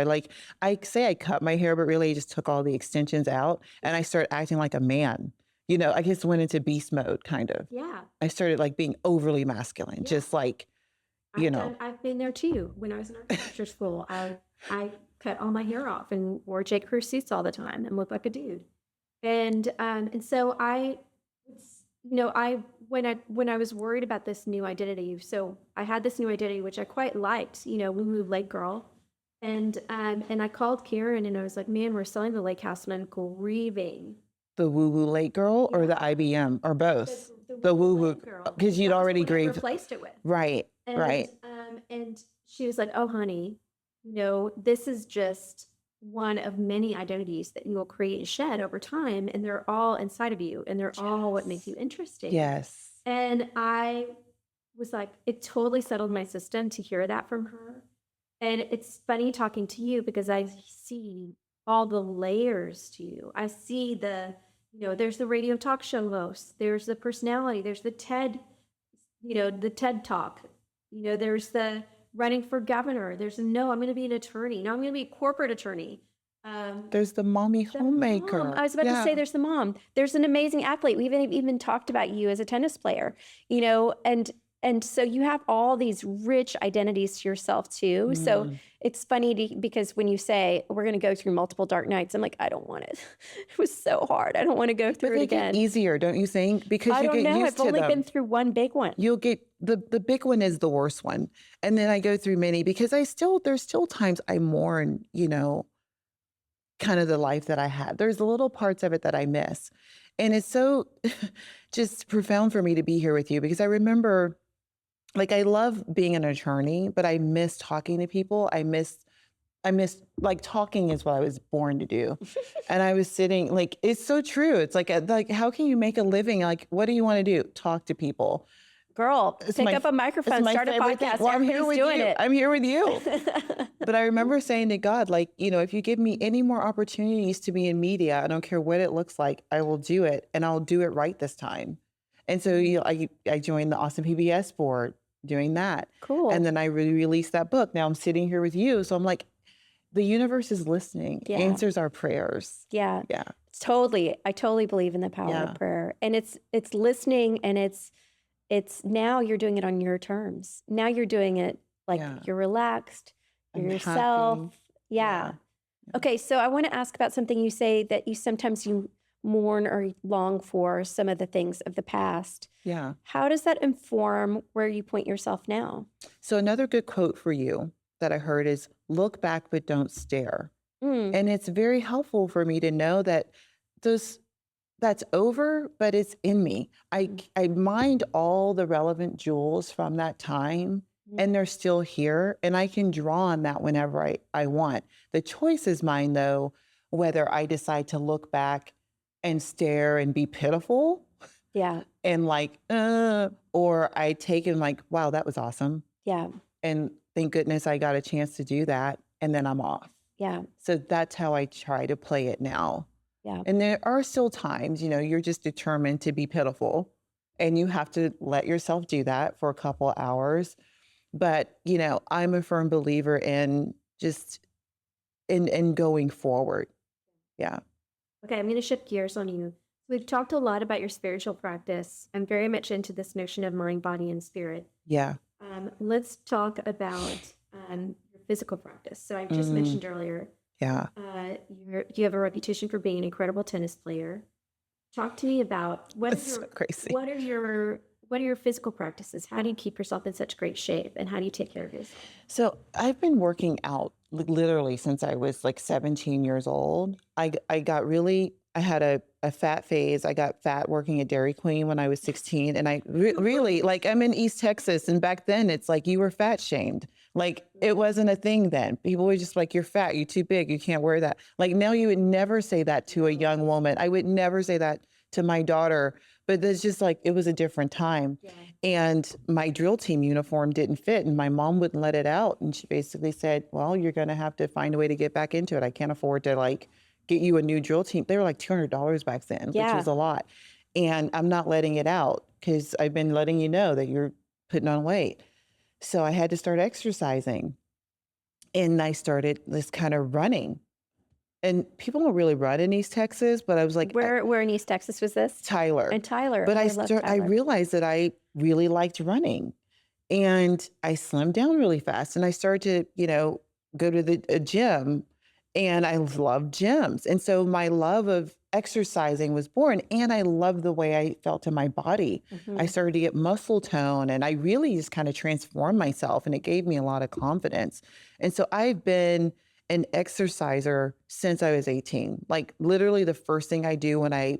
I say I cut my hair, but really I just took all the extensions out and I started acting like a man. I just went into beast mode kind of. Yeah. I started like being overly masculine, just like, I've been there too. When I was in architecture school, I cut all my hair off and wore J. Crew suits all the time and looked like a dude. And so when I was worried about this new identity, so I had this new identity, which I quite liked, woo-woo lake girl. And I called Karen and I was like, man, we're selling the lake house and I'm grieving. The woo-woo lake girl or the IBM or both? The woo-woo, because you'd already grieved. Replaced it with. Right, right. And she was like, oh, honey, this is just one of many identities that you will create and shed over time. And they're all inside of you. And they're all what make you interesting. Yes. And I was like, it totally settled my system to hear that from her. And it's funny talking to you because I see all the layers to you. I see there's the radio talk show host, there's the personality, there's the TED, the TED talk, there's the running for governor. There's I'm going to be an attorney. No, I'm going to be a corporate attorney. There's the mommy homemaker. Mom. I was about to say there's the mom. There's an amazing athlete. We even talked about you as a tennis player, and so you have all these rich identities to yourself too. So it's funny because when you say we're going to go through multiple dark nights, I'm like, I don't want it. It was so hard. I don't want to go through it again. Get easier, don't you think? Because I you don't get know. used to I've only them. been through one big one. You'll get the big one is the worst one, and then I go through many because there's still times I mourn, kind of the life that I had. There's little parts of it that I miss, and it's so just profound for me to be here with you because I remember. Like, I love being an attorney, but I miss talking to people. I miss like talking is what I was born to do. And I was sitting like, it's so true. It's like, how can you make a living? Like, what do you want to do? Talk to people. Girl, pick up a microphone, start a podcast. Well, I'm here with you. I'm here with you. But I remember saying to God, like, if you give me any more opportunities to be in media, I don't care what it looks like, I will do it. And I'll do it right this time. And so, I joined the Austin PBS board. Doing that. Cool. And then I released that book. Now I'm sitting here with you. So I'm like, the universe is listening, answers our prayers. Yeah. Yeah. Totally. I totally believe in the power of prayer. And it's listening, and it's now you're doing it on your terms. Now you're doing it like you're relaxed, you're yourself. Yeah. Okay. So I want to ask about something you say that you sometimes mourn or long for some of the things of the past. Yeah. How does that inform where you point yourself now? So another good quote for you that I heard is look back, but don't stare. Mm, And it's very helpful for me to know that that's over, but it's in me. I mined all the relevant jewels from that time and they're still here and I can draw on that whenever I want. The choice is mine though, whether I decide to look back and stare and be pitiful yeah, and like, or I take it like, wow, that was awesome. yeah, And thank goodness I got a chance to do that. And then I'm off. yeah, So that's how I try to play it now. yeah. And there are still times, you're just determined to be pitiful and you have to let yourself do that for a couple of hours. But, I'm a firm believer in just in going forward. Yeah. Okay, I'm going to shift gears on you. We've talked a lot about your spiritual practice. I'm very much into this notion of mind, body, and spirit. Yeah. Let's talk about your physical practice. So I just mentioned earlier, Yeah. you have a reputation for being an incredible tennis player. Talk to me about That's so crazy. what are your physical practices? How do you keep yourself in such great shape, and how do you take care of yourself? So I've been working out literally since I was like 17 years old. I had a fat phase. I got fat working at Dairy Queen when I was 16. And I really, like, I'm in East Texas. And back then it's like you were fat shamed. Like it wasn't a thing then. People were just like, you're fat, you're too big, you can't wear that. Like now you would never say that to a young woman. I would never say that to my daughter. But it's just like, it was a different time. Yeah. And my drill team uniform didn't fit and my mom wouldn't let it out. And she basically said, well, you're going to have to find a way to get back into it. I can't afford to like get you a new drill team. They were like $200 back then, which was a lot. And I'm not letting it out because I've been letting you know that you're putting on weight. So I had to start exercising and I started this kind of running. And people don't really run in East Texas, but I was like, where in East Texas was this? Tyler. And Tyler. But Oh, I realized that I really liked running and I slimmed down really fast and I started to, go to a gym and I love gyms. And so my love of exercising was born and I loved the way I felt in my body. I started to get muscle tone and I really just kind of transformed myself and it gave me a lot of confidence. And so I've been an exerciser since I was 18. Like literally the first thing I do when I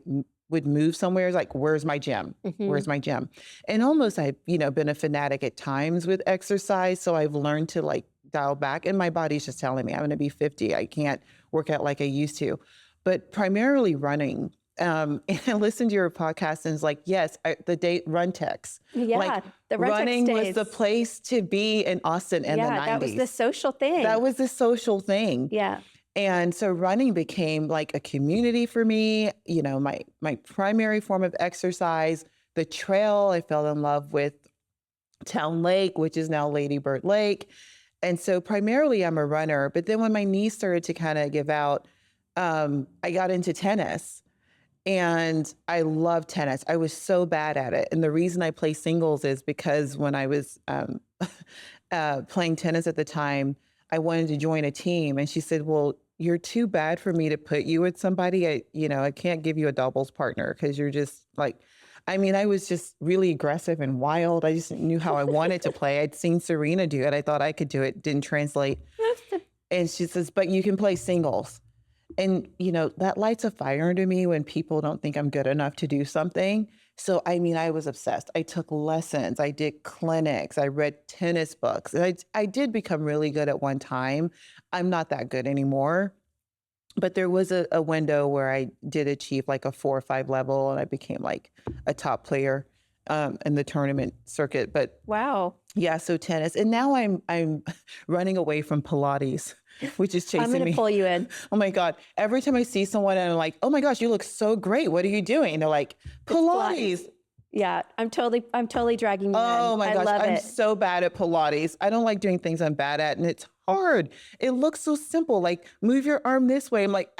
would move somewhere is like, where's my gym? Where's my gym? And almost I've, been a fanatic at times with exercise. So I've learned to like dial back and my body's just telling me I'm going to be 50. I can't work out like I used to, but primarily running. And I listened to your podcast and it's like, yes, the date run text. Yeah, like the run running text was the place to be in Austin in the 90s. That was the social thing. That was the social thing. Yeah. And so running became like a community for me, my primary form of exercise. The trail, I fell in love with Town Lake, which is now Lady Bird Lake. And so primarily I'm a runner, but then when my knees started to kind of give out, I got into tennis and I love tennis. I was so bad at it. And the reason I play singles is because when I was playing tennis at the time, I wanted to join a team. And she said, well, you're too bad for me to put you with somebody. I can't give you a doubles partner because you're just like, I was just really aggressive and wild. I just knew how I wanted to play. I'd seen Serena do it. I thought I could do it. Didn't translate. And she says, but you can play singles. And, that lights a fire under me when people don't think I'm good enough to do something. So, I was obsessed. I took lessons. I did clinics. I read tennis books. And I did become really good at one time. I'm not that good anymore. But there was a window where I did achieve like a 4 or 5 level and I became like a top player in the tournament circuit. But wow. Yeah, so tennis. And now I'm running away from Pilates, which is chasing me. I'm going to pull you in. Oh my God. Every time I see someone and I'm like, oh my gosh, you look so great. What are you doing? And they're like, Pilates. Yeah, I'm totally dragging you in. Oh my gosh, I'm it. so bad at Pilates. I don't like doing things I'm bad at and it's hard. It looks so simple, like move your arm this way. I'm like,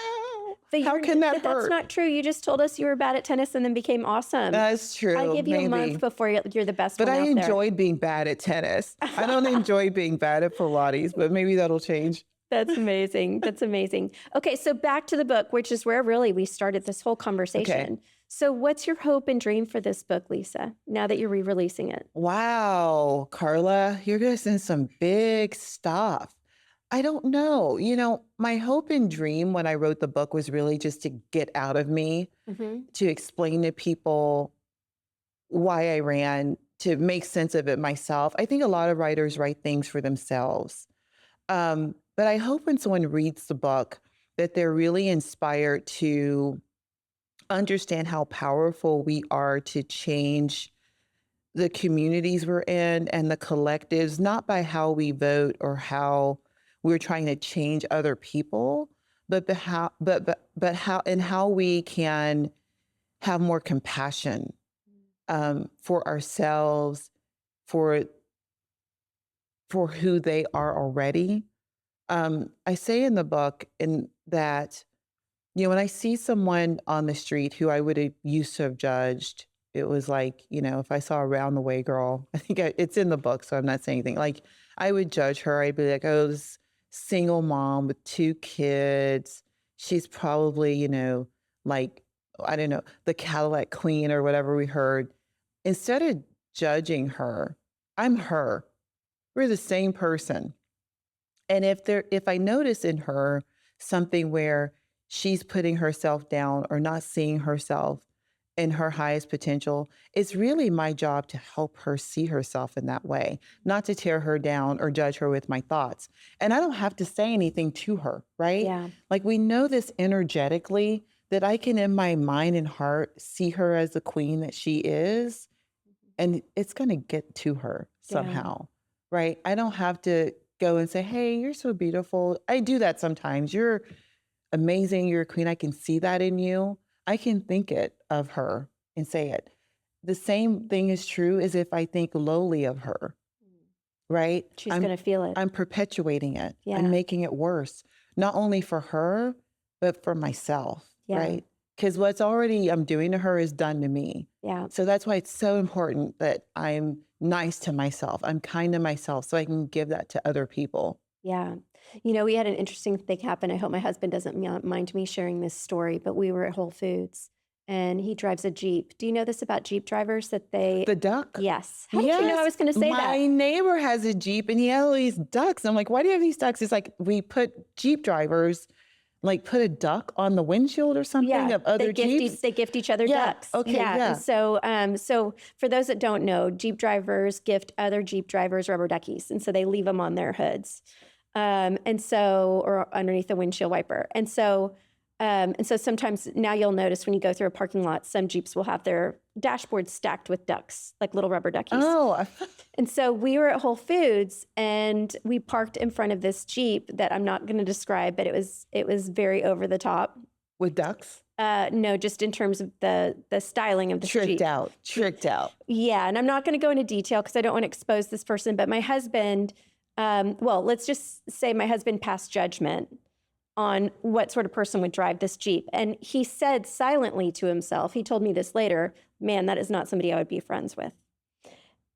how can that hurt? That's not true. You just told us you were bad at tennis and then became awesome. That's true. I give you a month before you're the best one out there. But I enjoyed being bad at tennis. I don't enjoy being bad at Pilates, but maybe that'll change. That's amazing. That's amazing. Okay, so back to the book, which is where really we started this whole conversation. So what's your hope and dream for this book, Lisa, now that you're re-releasing it? Wow, Carla, you're going to send some big stuff. I don't know. My hope and dream when I wrote the book was really just to get out of me, to explain to people why I ran, to make sense of it myself. I think a lot of writers write things for themselves. But I hope when someone reads the book that they're really inspired to understand how powerful we are to change the communities we're in and the collectives, not by how we vote or how we're trying to change other people, but how we can have more compassion for ourselves, for who they are already. I say in the book that, when I see someone on the street who I would have used to have judged, it was like, if I saw a round the way girl, I think it's in the book, so I'm not saying anything. Like, I would judge her. I'd be like, oh, this single mom with 2 kids. She's probably, like, I don't know, the Cadillac queen or whatever we heard. Instead of judging her, I'm her. We're the same person. And if I notice in her something where she's putting herself down or not seeing herself in her highest potential, it's really my job to help her see herself in that way, not to tear her down or judge her with my thoughts. And I don't have to say anything to her, right? Yeah. Like, we know this energetically, that I can in my mind and heart see her as the queen that she is, and it's going to get to her somehow, right? I don't have to go and say, hey, you're so beautiful. I do that sometimes. You're amazing. You're a queen. I can see that in you. I can think it of her and say it. The same thing is true as if I think lowly of her, right? She's going to feel it. I'm perpetuating it. Yeah. I'm making it worse, not only for her, but for myself, right? Because what's already I'm doing to her is done to me. Yeah. So that's why it's so important that I'm nice to myself. I'm kind to myself so I can give that to other people. Yeah. We had an interesting thing happen. I hope my husband doesn't mind me sharing this story, but we were at Whole Foods and he drives a Jeep. Do you know this about Jeep drivers that they... The duck? Yes. How did you know I was going to say that? My neighbor has a Jeep and he had all these ducks. I'm like, why do you have these ducks? It's like we put Jeep drivers, like put a duck on the windshield or something of other Jeeps. They gift each other ducks. Okay. Yeah. So for those that don't know, Jeep drivers gift other Jeep drivers rubber duckies. And so they leave them on their hoods. Or underneath the windshield wiper. And so sometimes now you'll notice when you go through a parking lot, some Jeeps will have their dashboards stacked with ducks, like little rubber duckies. Oh. And so we were at Whole Foods and we parked in front of this Jeep that I'm not going to describe, but it was very over the top. With ducks? No, just in terms of the styling of the Jeep. Tricked out. Yeah. And I'm not going to go into detail because I don't want to expose this person, but my husband, let's just say my husband passed judgment on what sort of person would drive this Jeep. And he said silently to himself, he told me this later, man, that is not somebody I would be friends with.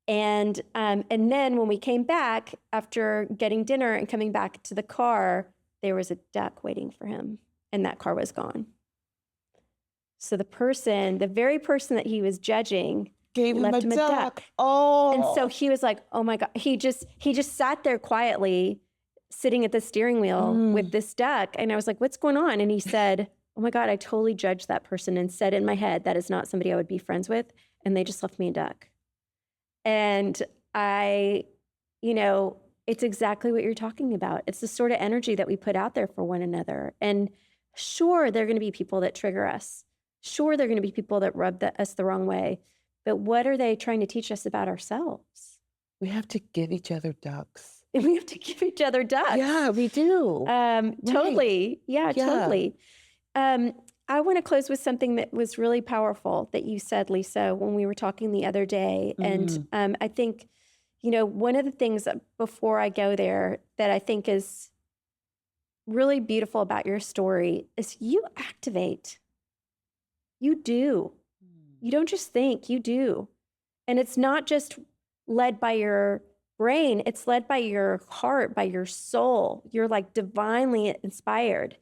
And then when we came back after getting dinner and coming back to the car, there was a duck waiting for him and that car was gone. So the very person that he was judging left him a duck. Oh. And so he was like, oh my God, he just sat there quietly sitting at the steering wheel with this duck. And I was like, what's going on? And he said, oh my God, I totally judged that person and said in my head, that is not somebody I would be friends with. And they just left me a duck. And it's exactly what you're talking about. It's the sort of energy that we put out there for one another. And sure, there are going to be people that trigger us. Sure, there are going to be people that rub us the wrong way. But what are they trying to teach us about ourselves? We have to give each other ducks. We have to give each other ducks. Yeah, we do. Totally. Right. Yeah, totally. I want to close with something that was really powerful that you said, Lisa, when we were talking the other day. And I think, one of the things before I go there that I think is really beautiful about your story is you activate. You do. You don't just think, you do. And it's not just led by your brain. It's led by your heart, by your soul. You're like divinely inspired.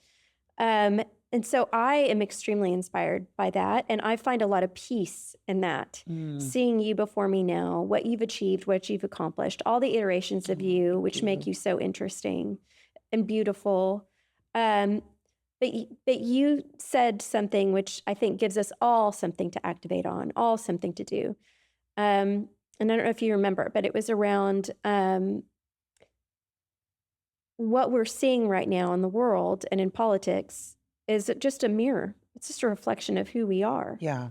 And so I am extremely inspired by that. And I find a lot of peace in that. Seeing you before me now, what you've achieved, what you've accomplished, all the iterations of you, which make you so interesting and beautiful. But you said something which I think gives us all something to activate on, all something to do. And I don't know if you remember, but it was around what we're seeing right now in the world and in politics is just a mirror. It's just a reflection of who we are. Yeah.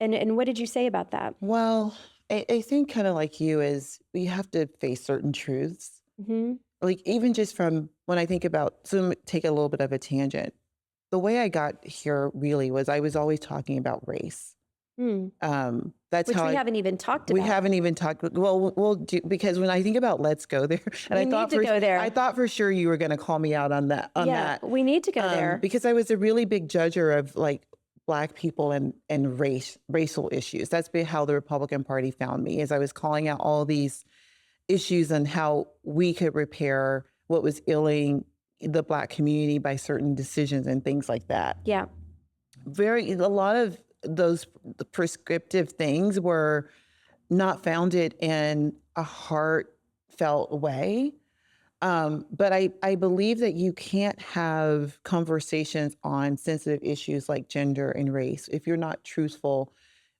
And what did you say about that? Well, I think kind of like you is we have to face certain truths. Mm-hmm. Like even just from when I think about, so take a little bit of a tangent. The way I got here really was I was always talking about race. That's Which how we haven't even talked about. We haven't even talked. Well, we'll do, because when I think about let's go there, and we need to go there. I thought for sure you were going to call me out on that. We need to go there because I was a really big judger of like Black people and racial issues. That's been how the Republican Party found me, is I was calling out all these issues and how we could repair what was ailing the Black community by certain decisions and things like that. Yeah, a lot of those prescriptive things were not founded in a heartfelt way. But I believe that you can't have conversations on sensitive issues like gender and race if you're not truthful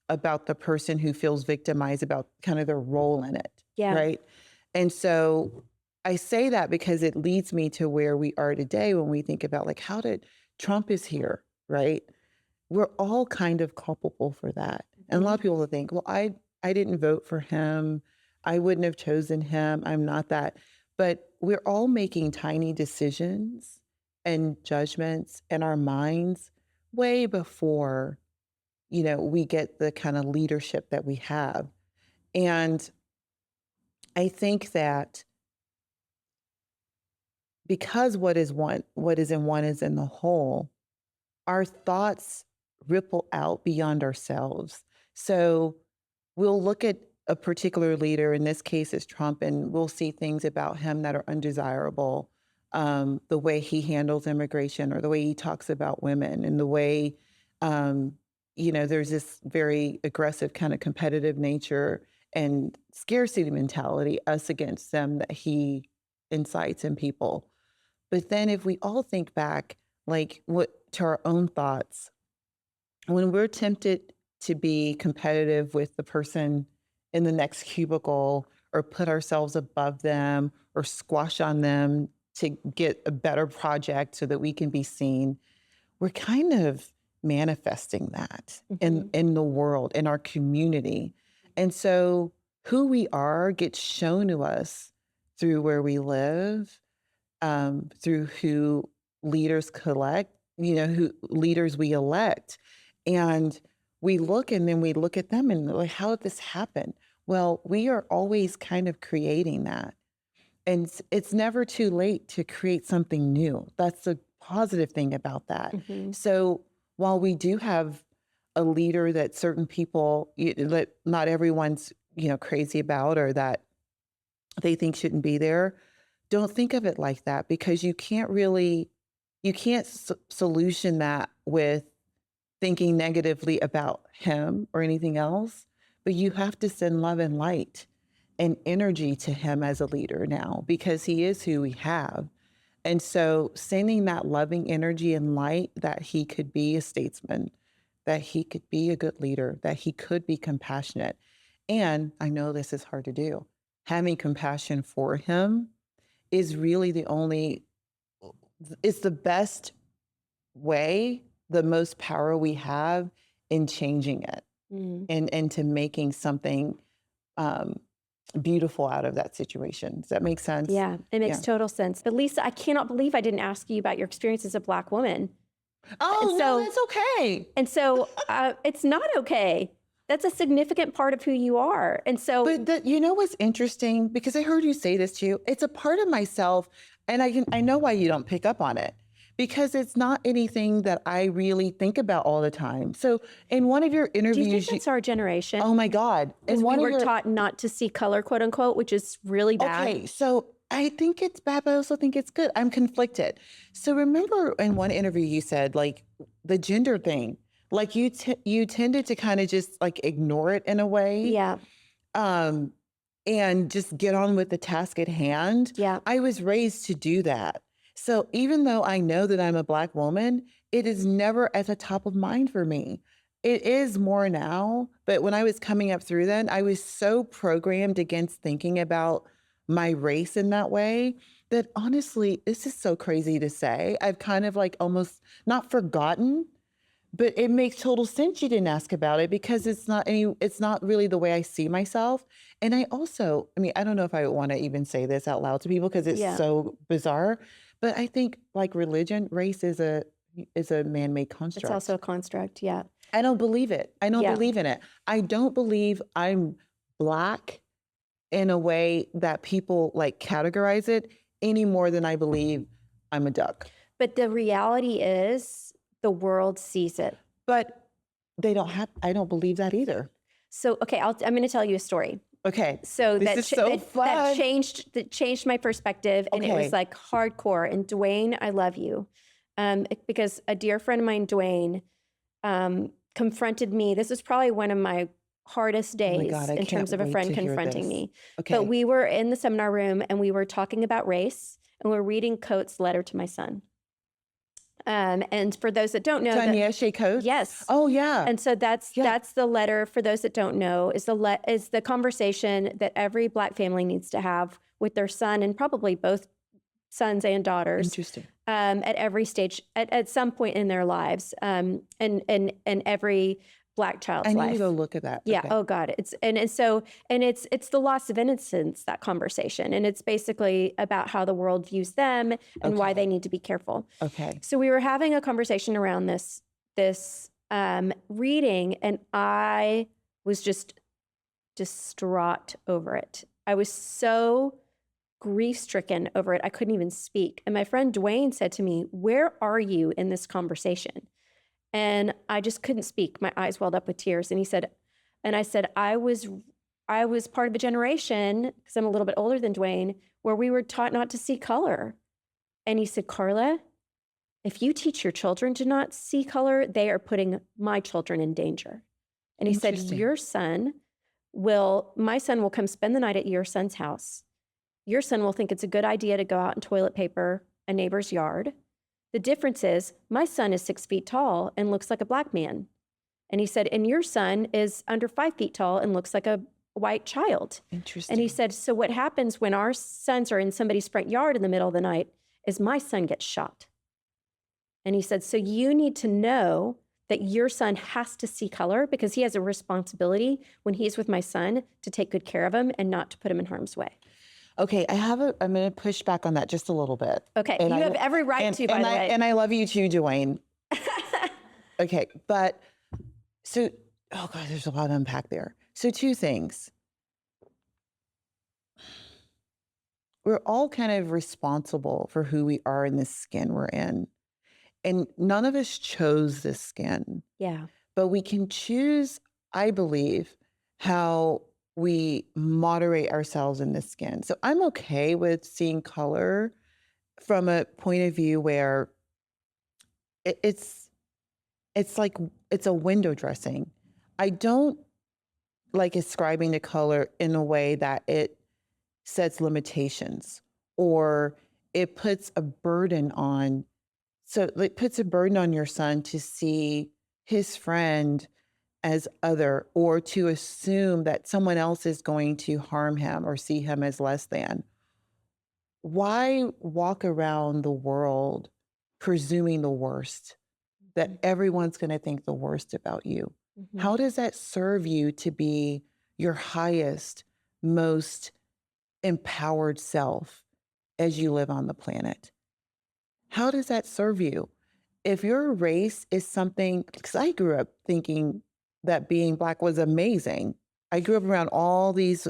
about the person who feels victimized, about kind of their role in it. Yeah. Right. And so I say that because it leads me to where we are today when we think about like, how did Trump is here, right? We're all kind of culpable for that. And a lot of people will think, well, I didn't vote for him. I wouldn't have chosen him. I'm not that. But we're all making tiny decisions and judgments in our minds way before, we get the kind of leadership that we have. And I think that because what is in one is in the whole, our thoughts ripple out beyond ourselves. So we'll look at a particular leader, in this case is Trump, and we'll see things about him that are undesirable. The way he handles immigration, or the way he talks about women, and the way, there's this very aggressive kind of competitive nature and scarcity mentality, us against them, that he incites in people. But then if we all think back, to our own thoughts, when we're tempted to be competitive with the person in the next cubicle, or put ourselves above them, or squash on them to get a better project so that we can be seen, we're kind of manifesting that in the world, in our community. And so who we are gets shown to us through where we live, through who leaders who leaders we elect. And we look, and then we look at them and like, how did this happen? Well, we are always kind of creating that. And it's never too late to create something new. That's the positive thing about that. So while we do have a leader that certain people, that not everyone's, crazy about, or that they think shouldn't be there, don't think of it like that, because you can't solution that with thinking negatively about him or anything else, but you have to send love and light and energy to him as a leader now, because he is who we have. And so sending that loving energy and light, that he could be a statesman, that he could be a good leader, that he could be compassionate. And I know this is hard to do. Having compassion for him is really it's the best way, the most power we have in changing it and to making something beautiful out of that situation. Does that make sense? Yeah, it makes total sense. But Lisa, I cannot believe I didn't ask you about your experience as a Black woman. Oh, no, that's okay. And so it's not okay. That's a significant part of who you are. And so, but what's interesting, because I heard you say this too, it's a part of myself, and I know why you don't pick up on it, because it's not anything that I really think about all the time. So in one of your Do you interviews, think that's our generation? oh my God. Because In we one were of your, taught not to see color, quote unquote, which is really bad. okay, so I think it's bad, but I also think it's good. I'm conflicted. So remember in one interview you said like the gender thing, like you tended to kind of just like ignore it in a way. Yeah. And just get on with the task at hand. Yeah. I was raised to do that. So even though I know that I'm a Black woman, it is never at the top of mind for me. It is more now, but when I was coming up through then, I was so programmed against thinking about my race in that way that honestly, this is so crazy to say. I've kind of like almost not forgotten, but it makes total sense you didn't ask about it because it's not really the way I see myself. And I also, I mean, I don't know if I want to even say this out loud to people because it's so bizarre, but I think like religion, race is a man-made construct. It's also a construct. Yeah. I don't believe it. I don't believe in it. I don't believe I'm Black in a way that people like categorize it any more than I believe I'm a duck. But the reality is the world sees it. But I don't believe that either. So, okay, I'm going to tell you a story. Okay. So this is so fun. That changed my perspective, and it was like hardcore. And Dwayne, I love you, because a dear friend of mine, Dwayne, confronted me. This was probably one of my hardest days in terms of a friend confronting me. Okay. But we were in the seminar room and we were talking about race, and we were reading Coates' letter to my son. And for those that don't know, Ta-Nehisi Coates? Yes. Oh yeah. And so that's the letter. For those that don't know, is the conversation that every Black family needs to have with their son, and probably both sons and daughters. Interesting. At every stage, at some point in their lives, and every Black child's life. I need to go look at that. Yeah. Okay. Oh God. It's the loss of innocence, that conversation. And it's basically about how the world views them and why they need to be careful. Okay. So we were having a conversation around this reading, and I was just distraught over it. I was so grief-stricken over it. I couldn't even speak. And my friend Dwayne said to me, "Where are you in this conversation?" And I just couldn't speak. My eyes welled up with tears. And I said, I was part of a generation, because I'm a little bit older than Dwayne, where we were taught not to see color. And he said, "Carla, if you teach your children to not see color, they are putting my children in danger." And he said, my son will come spend the night at your son's house. Your son will think it's a good idea to go out and toilet paper a neighbor's yard. The difference is my son is 6 feet tall and looks like a Black man. And he said, and your son is under 5 feet tall and looks like a white child. Interesting. And he said, so what happens when our sons are in somebody's front yard in the middle of the night is my son gets shot. And he said, so you need to know that your son has to see color, because he has a responsibility when he's with my son to take good care of him and not to put him in harm's way. Okay, I'm going to push back on that just a little bit. Okay, and you have every right to, by the way. And I love you too, Dwayne. Okay, but so, oh God, there's a lot to unpack there. So 2 things. We're all kind of responsible for who we are in this skin we're in. And none of us chose this skin. Yeah. But we can choose, I believe, how we moderate ourselves in this skin. So I'm okay with seeing color from a point of view where it's like, it's a window dressing. I don't like ascribing to color in a way that it sets limitations or it puts a burden on. So it puts a burden on your son to see his friend as other, or to assume that someone else is going to harm him or see him as less than. Why walk around the world presuming the worst, that everyone's going to think the worst about you? Mm-hmm. How does that serve you to be your highest, most empowered self as you live on the planet? How does that serve you? If your race is something, because I grew up thinking that being Black was amazing. I grew up around all these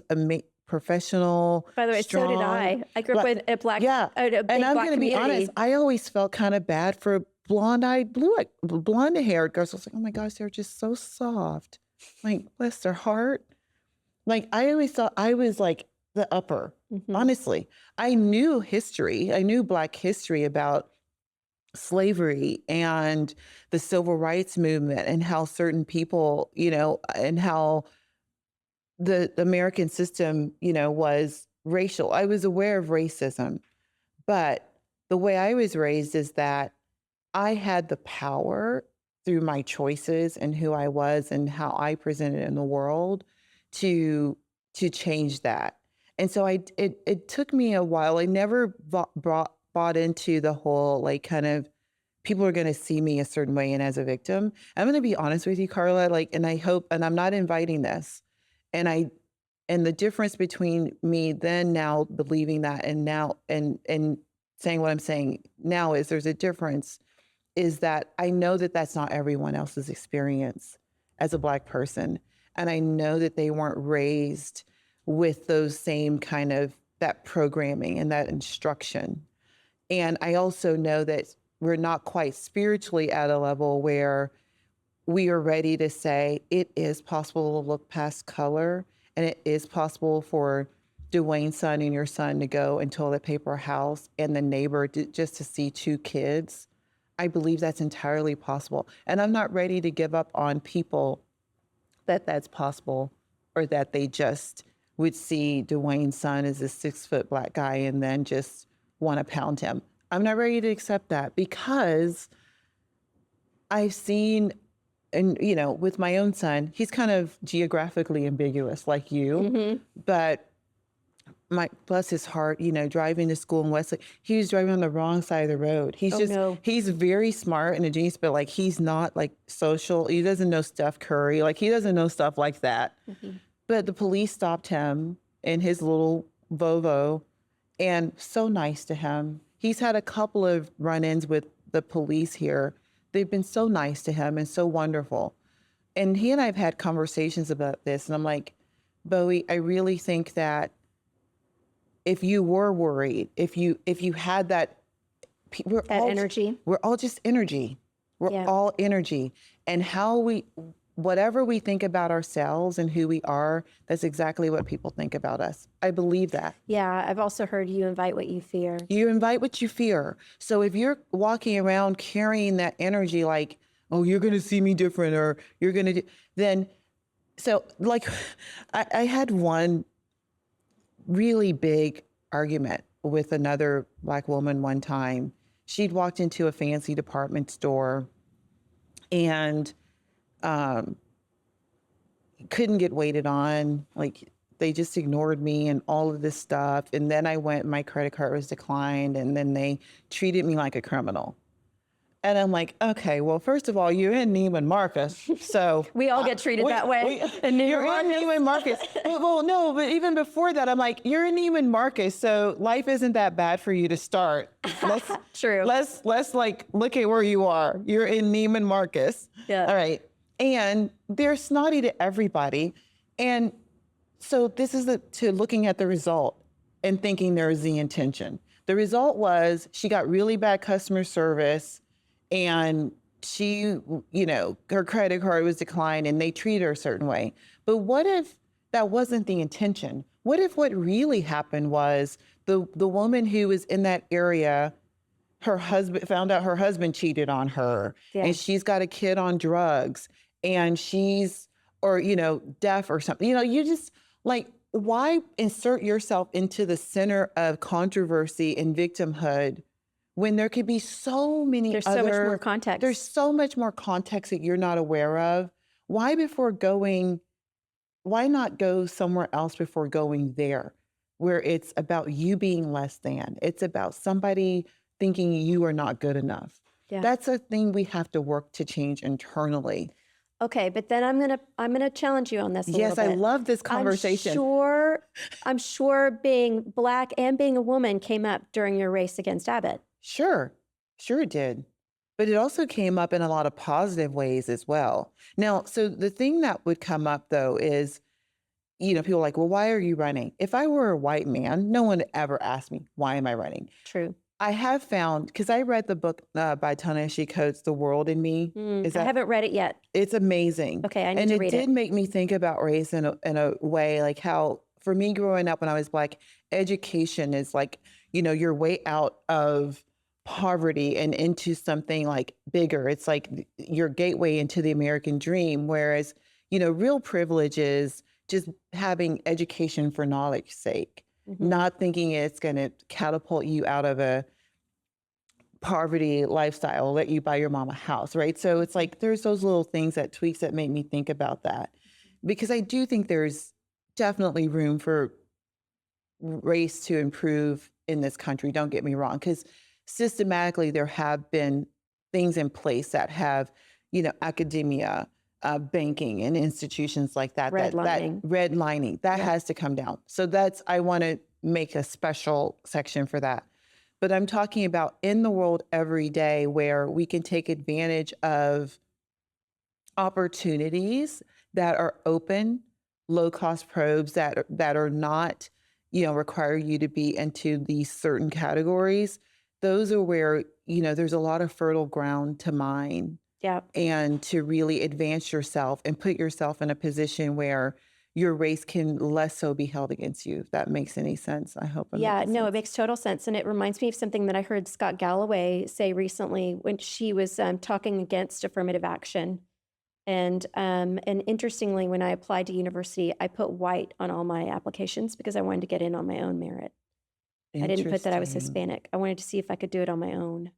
professional. By the way, so did strong, I. I grew up with a black, yeah. a big And I'm black going to be community. honest, I always felt kind of bad for blonde-haired girls. I was like, oh my gosh, they're just so soft. Like, bless their heart. Like, I always thought I was like the upper, honestly. I knew history. I knew Black history about slavery and the civil rights movement and how certain people, and how the American system, was racial. I was aware of racism, but the way I was raised is that I had the power through my choices and who I was and how I presented in the world to change that. And so it took me a while. I never bought into the whole like kind of people are going to see me a certain way and as a victim. I'm going to be honest with you, Carla, like, and I hope, and I'm not inviting this. And the difference between me then now believing that and now and saying what I'm saying now is there's a difference is that I know that that's not everyone else's experience as a Black person. And I know that they weren't raised with those same kind of that programming and that instruction. And I also know that we're not quite spiritually at a level where we are ready to say it is possible to look past color and it is possible for Dwayne's son and your son to go and toilet paper a house and the neighbor just to see two kids. I believe that's entirely possible. And I'm not ready to give up on people that that's possible or that they just would see Dwayne's son as a 6-foot Black guy and then just want to pound him. I'm not ready to accept that because I've seen, and with my own son, he's kind of geographically ambiguous like you, but bless his heart, driving to school in Westlake, he was driving on the wrong side of the road. He's very smart and a genius, but like, he's not like social. He doesn't know Steph Curry. Like he doesn't know stuff like that. But the police stopped him in his little Volvo and so nice to him. He's had a couple of run-ins with the police here. They've been so nice to him and so wonderful. And he and I have had conversations about this. And I'm like, Bowie, I really think that if you were worried, if you had that, energy, we're all just energy. We're all energy. And whatever we think about ourselves and who we are, that's exactly what people think about us. I believe that. Yeah, I've also heard you invite what you fear. You invite what you fear. So if you're walking around carrying that energy like, oh, you're going to see me different or you're going to do, so like I had one really big argument with another Black woman one time. She'd walked into a fancy department store and couldn't get waited on. Like they just ignored me and all of this stuff. And then I went, my credit card was declined and then they treated me like a criminal. And I'm like, okay, well, first of all, you're in Neiman Marcus. So we all get treated that way. You're in Neiman Marcus. Well, no, but even before that, I'm like, you're in Neiman Marcus. So life isn't that bad for you to start. True. Let's like, look at where you are. You're in Neiman Marcus. Yeah. All right. And they're snotty to everybody. And so this is to looking at the result and thinking there's the intention. The result was she got really bad customer service and she, her credit card was declined and they treated her a certain way. But what if that wasn't the intention? What if what really happened was the woman who was in that area, her husband found out her husband cheated on her and she's got a kid on drugs and she's, or, deaf or something, you just like, why insert yourself into the center of controversy and victimhood when there could be so many There's so much more context. There's so much more context that you're not aware of. Why not go somewhere else before going there, where it's about you being less than? It's about somebody thinking you are not good enough. Yeah. That's a thing we have to work to change internally. Okay, but then I'm gonna challenge you on this a little bit. Yes, I love this conversation. I'm sure being Black and being a woman came up during your race against Abbott. Sure it did. But it also came up in a lot of positive ways as well. Now, so the thing that would come up though is people are like, well, why are you running? If I were a white man, no one would ever ask me, why am I running? True. I have found, because I read the book by Ta-Nehisi Coates, The World in Me. I haven't read it yet. It's amazing. Okay, I need and to read it did make me think about race in a way, like how, for me growing up when I was Black, education is like, your way out of poverty and into something like bigger. It's like your gateway into the American dream. Whereas, real privilege is just having education for knowledge's sake, not thinking it's going to catapult you out of a poverty lifestyle, let you buy your mom a house, right? So it's like there's those little things, that tweaks that make me think about that. Because I do think there's definitely room for race to improve in this country, don't get me wrong, because systematically there have been things in place that have, academia, banking and institutions like that, redlining, that has to come down. So I want to make a special section for that. But I'm talking about in the world every day, where we can take advantage of opportunities that are open, low-cost probes that are not, require you to be into these certain categories. Those are where, there's a lot of fertile ground to mine. Yeah. And to really advance yourself and put yourself in a position where your race can less so be held against you, if that makes any sense. I hope. It makes total sense. And it reminds me of something that I heard Scott Galloway say recently when she was talking against affirmative action. And interestingly, when I applied to university, I put white on all my applications because I wanted to get in on my own merit. I didn't put that I was Hispanic. I wanted to see if I could do it on my own.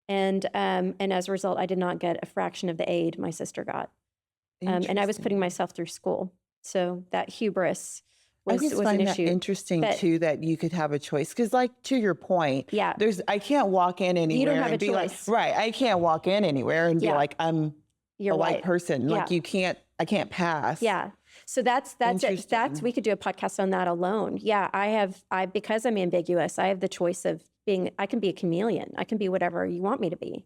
And as a result, I did not get a fraction of the aid my sister got. And I was putting myself through school. So that hubris was an issue. Interesting too, that you could have a choice. Because like, to your point, I can't walk in anywhere. You don't have and a be choice. Like, right. I can't walk in anywhere and be like, you're a white person. Like I can't pass. Yeah. So that's it. We could do a podcast on that alone. Yeah. Because I'm ambiguous, I have the choice of I can be a chameleon. I can be whatever you want me to be.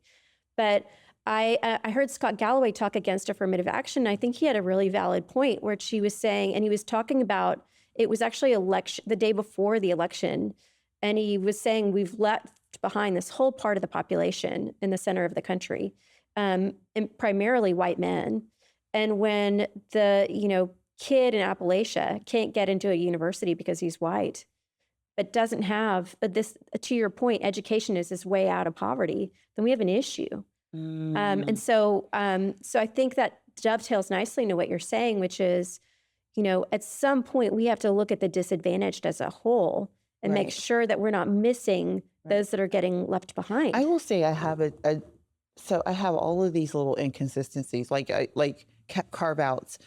But I heard Scott Galloway talk against affirmative action. I think he had a really valid point where she was saying, and he was talking about, it was actually the day before the election. And he was saying, we've left behind this whole part of the population in the center of the country, and primarily white men. And when the, kid in Appalachia can't get into a university because he's white, but doesn't have this, to your point, education is this way out of poverty, then we have an issue. And so I think that dovetails nicely into what you're saying, which is, at some point we have to look at the disadvantaged as a whole and make sure that we're not missing those that are getting left behind. I will say I have so I have all of these little inconsistencies, like carve outs.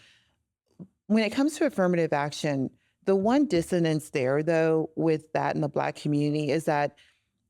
When it comes to affirmative action, the one dissonance there, though, with that in the Black community is that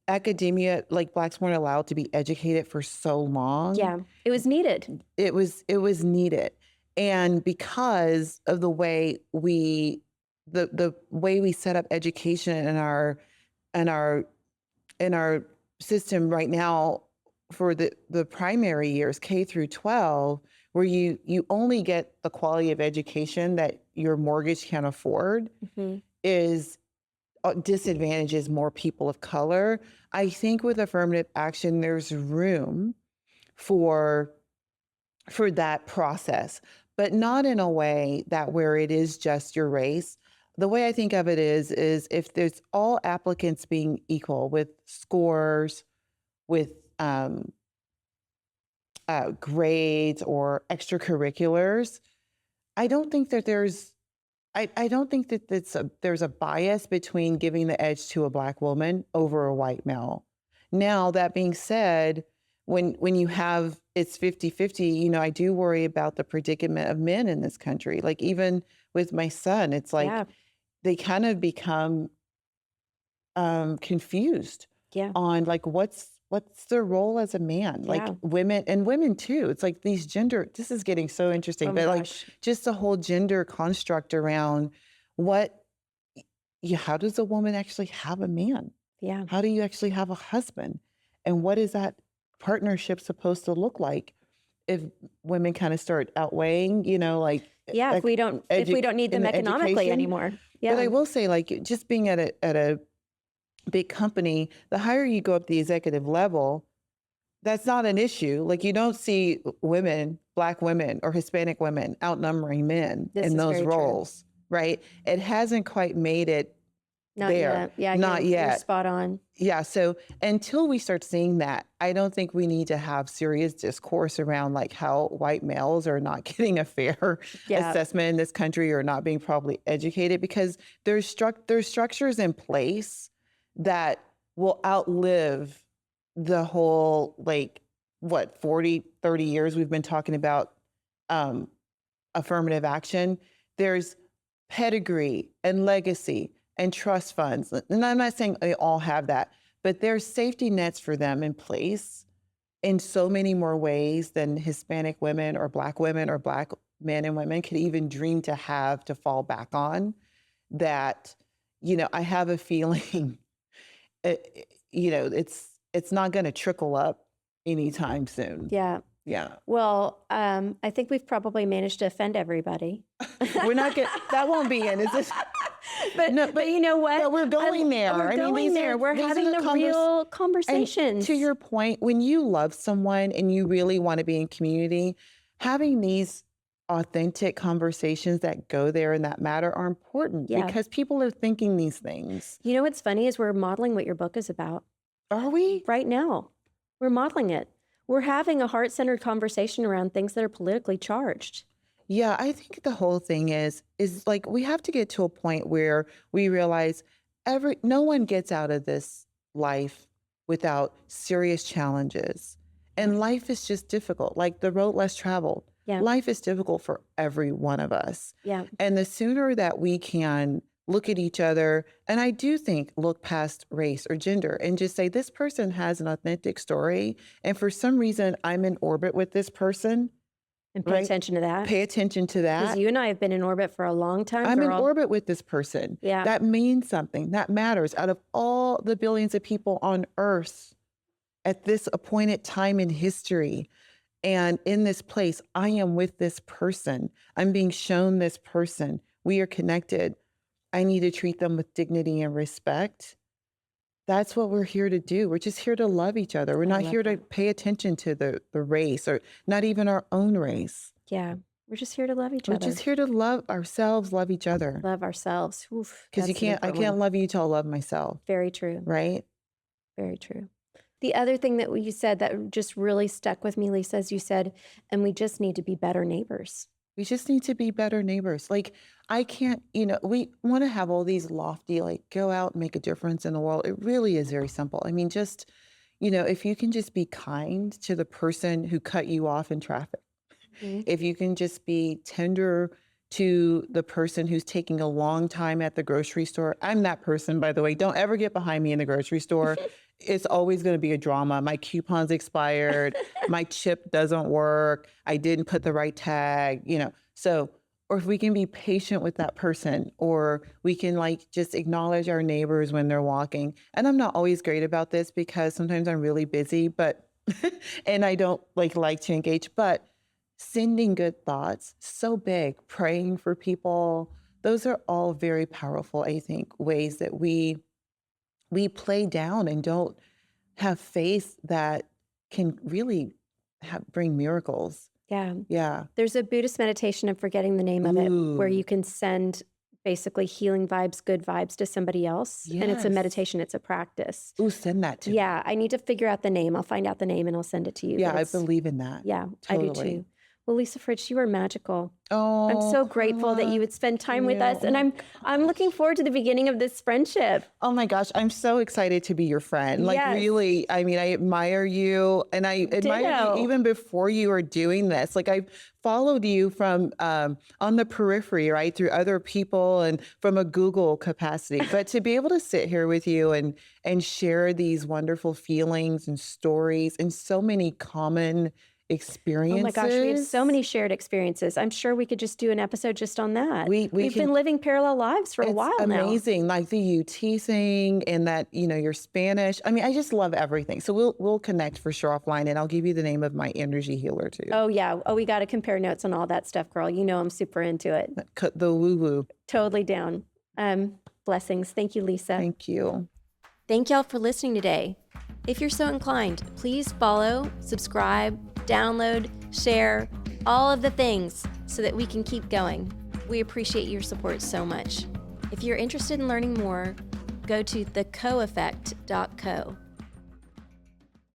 academia, like Blacks weren't allowed to be educated for so long. Yeah, it was needed. It was needed. And because of the way the way we set up education in our system right now for the primary years, K through 12, where you only get the quality of education that your mortgage can afford, is disadvantages more people of color. I think with affirmative action, there's room for that process, but not in a way that where it is just your race. The way I think of it is if there's all applicants being equal with scores, with grades or extracurriculars, I don't think that there's a bias between giving the edge to a Black woman over a white male. Now, that being said, when you have it's 50-50, I do worry about the predicament of men in this country. Like even with my son, it's like they kind of become confused on like what's their role as a man, like women too. It's like these this is getting so interesting, but like just the whole gender construct around how does a woman actually have a man? Yeah. How do you actually have a husband? And what is that partnership supposed to look like if women kind of start outweighing, Yeah, if we don't need them in economically education. anymore. Yeah. But I will say, like, just being at a big company, the higher you go up the executive level, that's not an issue. Like, you don't see women, Black women or Hispanic women outnumbering men This in is those very true. roles, right? It hasn't quite made it Not there. yet. Yeah, Not you're yet. spot on. Yeah. So until we start seeing that, I don't think we need to have serious discourse around like how white males are not getting a fair Yeah. assessment in this country or not being properly educated, because there's structures in place that will outlive the whole, like, what, 40, 30 years we've been talking about affirmative action. There's pedigree and legacy and trust funds. And I'm not saying they all have that, but there's safety nets for them in place in so many more ways than Hispanic women or Black men and women could even dream to have to fall back on. That, I have a feeling, it's not going to trickle up anytime soon. Yeah. Yeah. Well, I think we've probably managed to offend everybody. We're not getting, that won't be in. Is this? But you know what? But we're going there. We're going there. We're having the real conversations. To your point, when you love someone and you really want to be in community, having these authentic conversations that go there and that matter are important because people are thinking these things. You know what's funny is we're modeling what your book is about. Are we? Right now. We're modeling it. We're having a heart-centered conversation around things that are politically charged. Yeah, I think the whole thing is like we have to get to a point where we realize no one gets out of this life without serious challenges. And life is just difficult. Like the road less traveled. Yeah. Life is difficult for every one of us. Yeah. And the sooner that we can look at each other, and I do think look past race or gender and just say, this person has an authentic story. And for some reason, I'm in orbit with this person. And pay attention to that. Pay attention to that. Because you and I have been in orbit for a long time. I'm in orbit with this person. Yeah. That means something. That matters. Out of all the billions of people on Earth at this appointed time in history and in this place, I am with this person. I'm being shown this person. We are connected. I need to treat them with dignity and respect. That's what we're here to do. We're just here to love each other. We're not here to pay attention to the race or not even our own race. Yeah. We're just here to love each other. We're just here to love ourselves, love each other. Love ourselves. Because I can't love you till I love myself. Very true. Right? Very true. The other thing that you said that just really stuck with me, Lisa, is you said, and we just need to be better neighbors. We just need to be better neighbors. Like, I can't, we want to have all these lofty, like, go out and make a difference in the world. It really is very simple. I mean, just, if you can just be kind to the person who cut you off in traffic, if you can just be tender to the person who's taking a long time at the grocery store. I'm that person, by the way. Don't ever get behind me in the grocery store. It's always going to be a drama. My coupon's expired. My chip doesn't work. I didn't put the right tag, So, or if we can be patient with that person, or we can just acknowledge our neighbors when they're walking. And I'm not always great about this because sometimes I'm really busy, but, and I don't like to engage, but sending good thoughts, so big, praying for people. Those are all very powerful, I think, ways that we play down and don't have faith that can really bring miracles. Yeah. Yeah. There's a Buddhist meditation, I'm forgetting the name of it, where you can send basically healing vibes, good vibes to somebody else. Yes. And it's a meditation, it's a practice. Ooh, send that to me. Yeah, I need to figure out the name. I'll find out the name and I'll send it to you. Yeah, I believe in that. Yeah, totally. I do too. Well, Lisa Fritsch, you are magical. Oh, I'm so grateful that you would spend time with us. And I'm looking forward to the beginning of this friendship. Oh my gosh, I'm so excited to be your friend. Really, I mean, I admire you, and I admire you even before you were doing this. Like, I followed you from on the periphery, right, through other people and from a Google capacity. But to be able to sit here with you and share these wonderful feelings and stories and so many common experiences. Oh my gosh, we have so many shared experiences. I'm sure we could just do an episode just on that. We've been living parallel lives for a while now. Amazing, like the UT thing and that, your Spanish. I mean, I just love everything. So we'll connect for sure offline, and I'll give you the name of my energy healer too. Oh yeah. Oh, we got to compare notes on all that stuff, girl. I'm super into it. The woo-woo. Totally down. Blessings. Thank you, Lisa. Thank you. Thank y'all for listening today. If you're so inclined, please follow, subscribe, download, share, all of the things so that we can keep going. We appreciate your support so much. If you're interested in learning more, go to thecoeffect.co.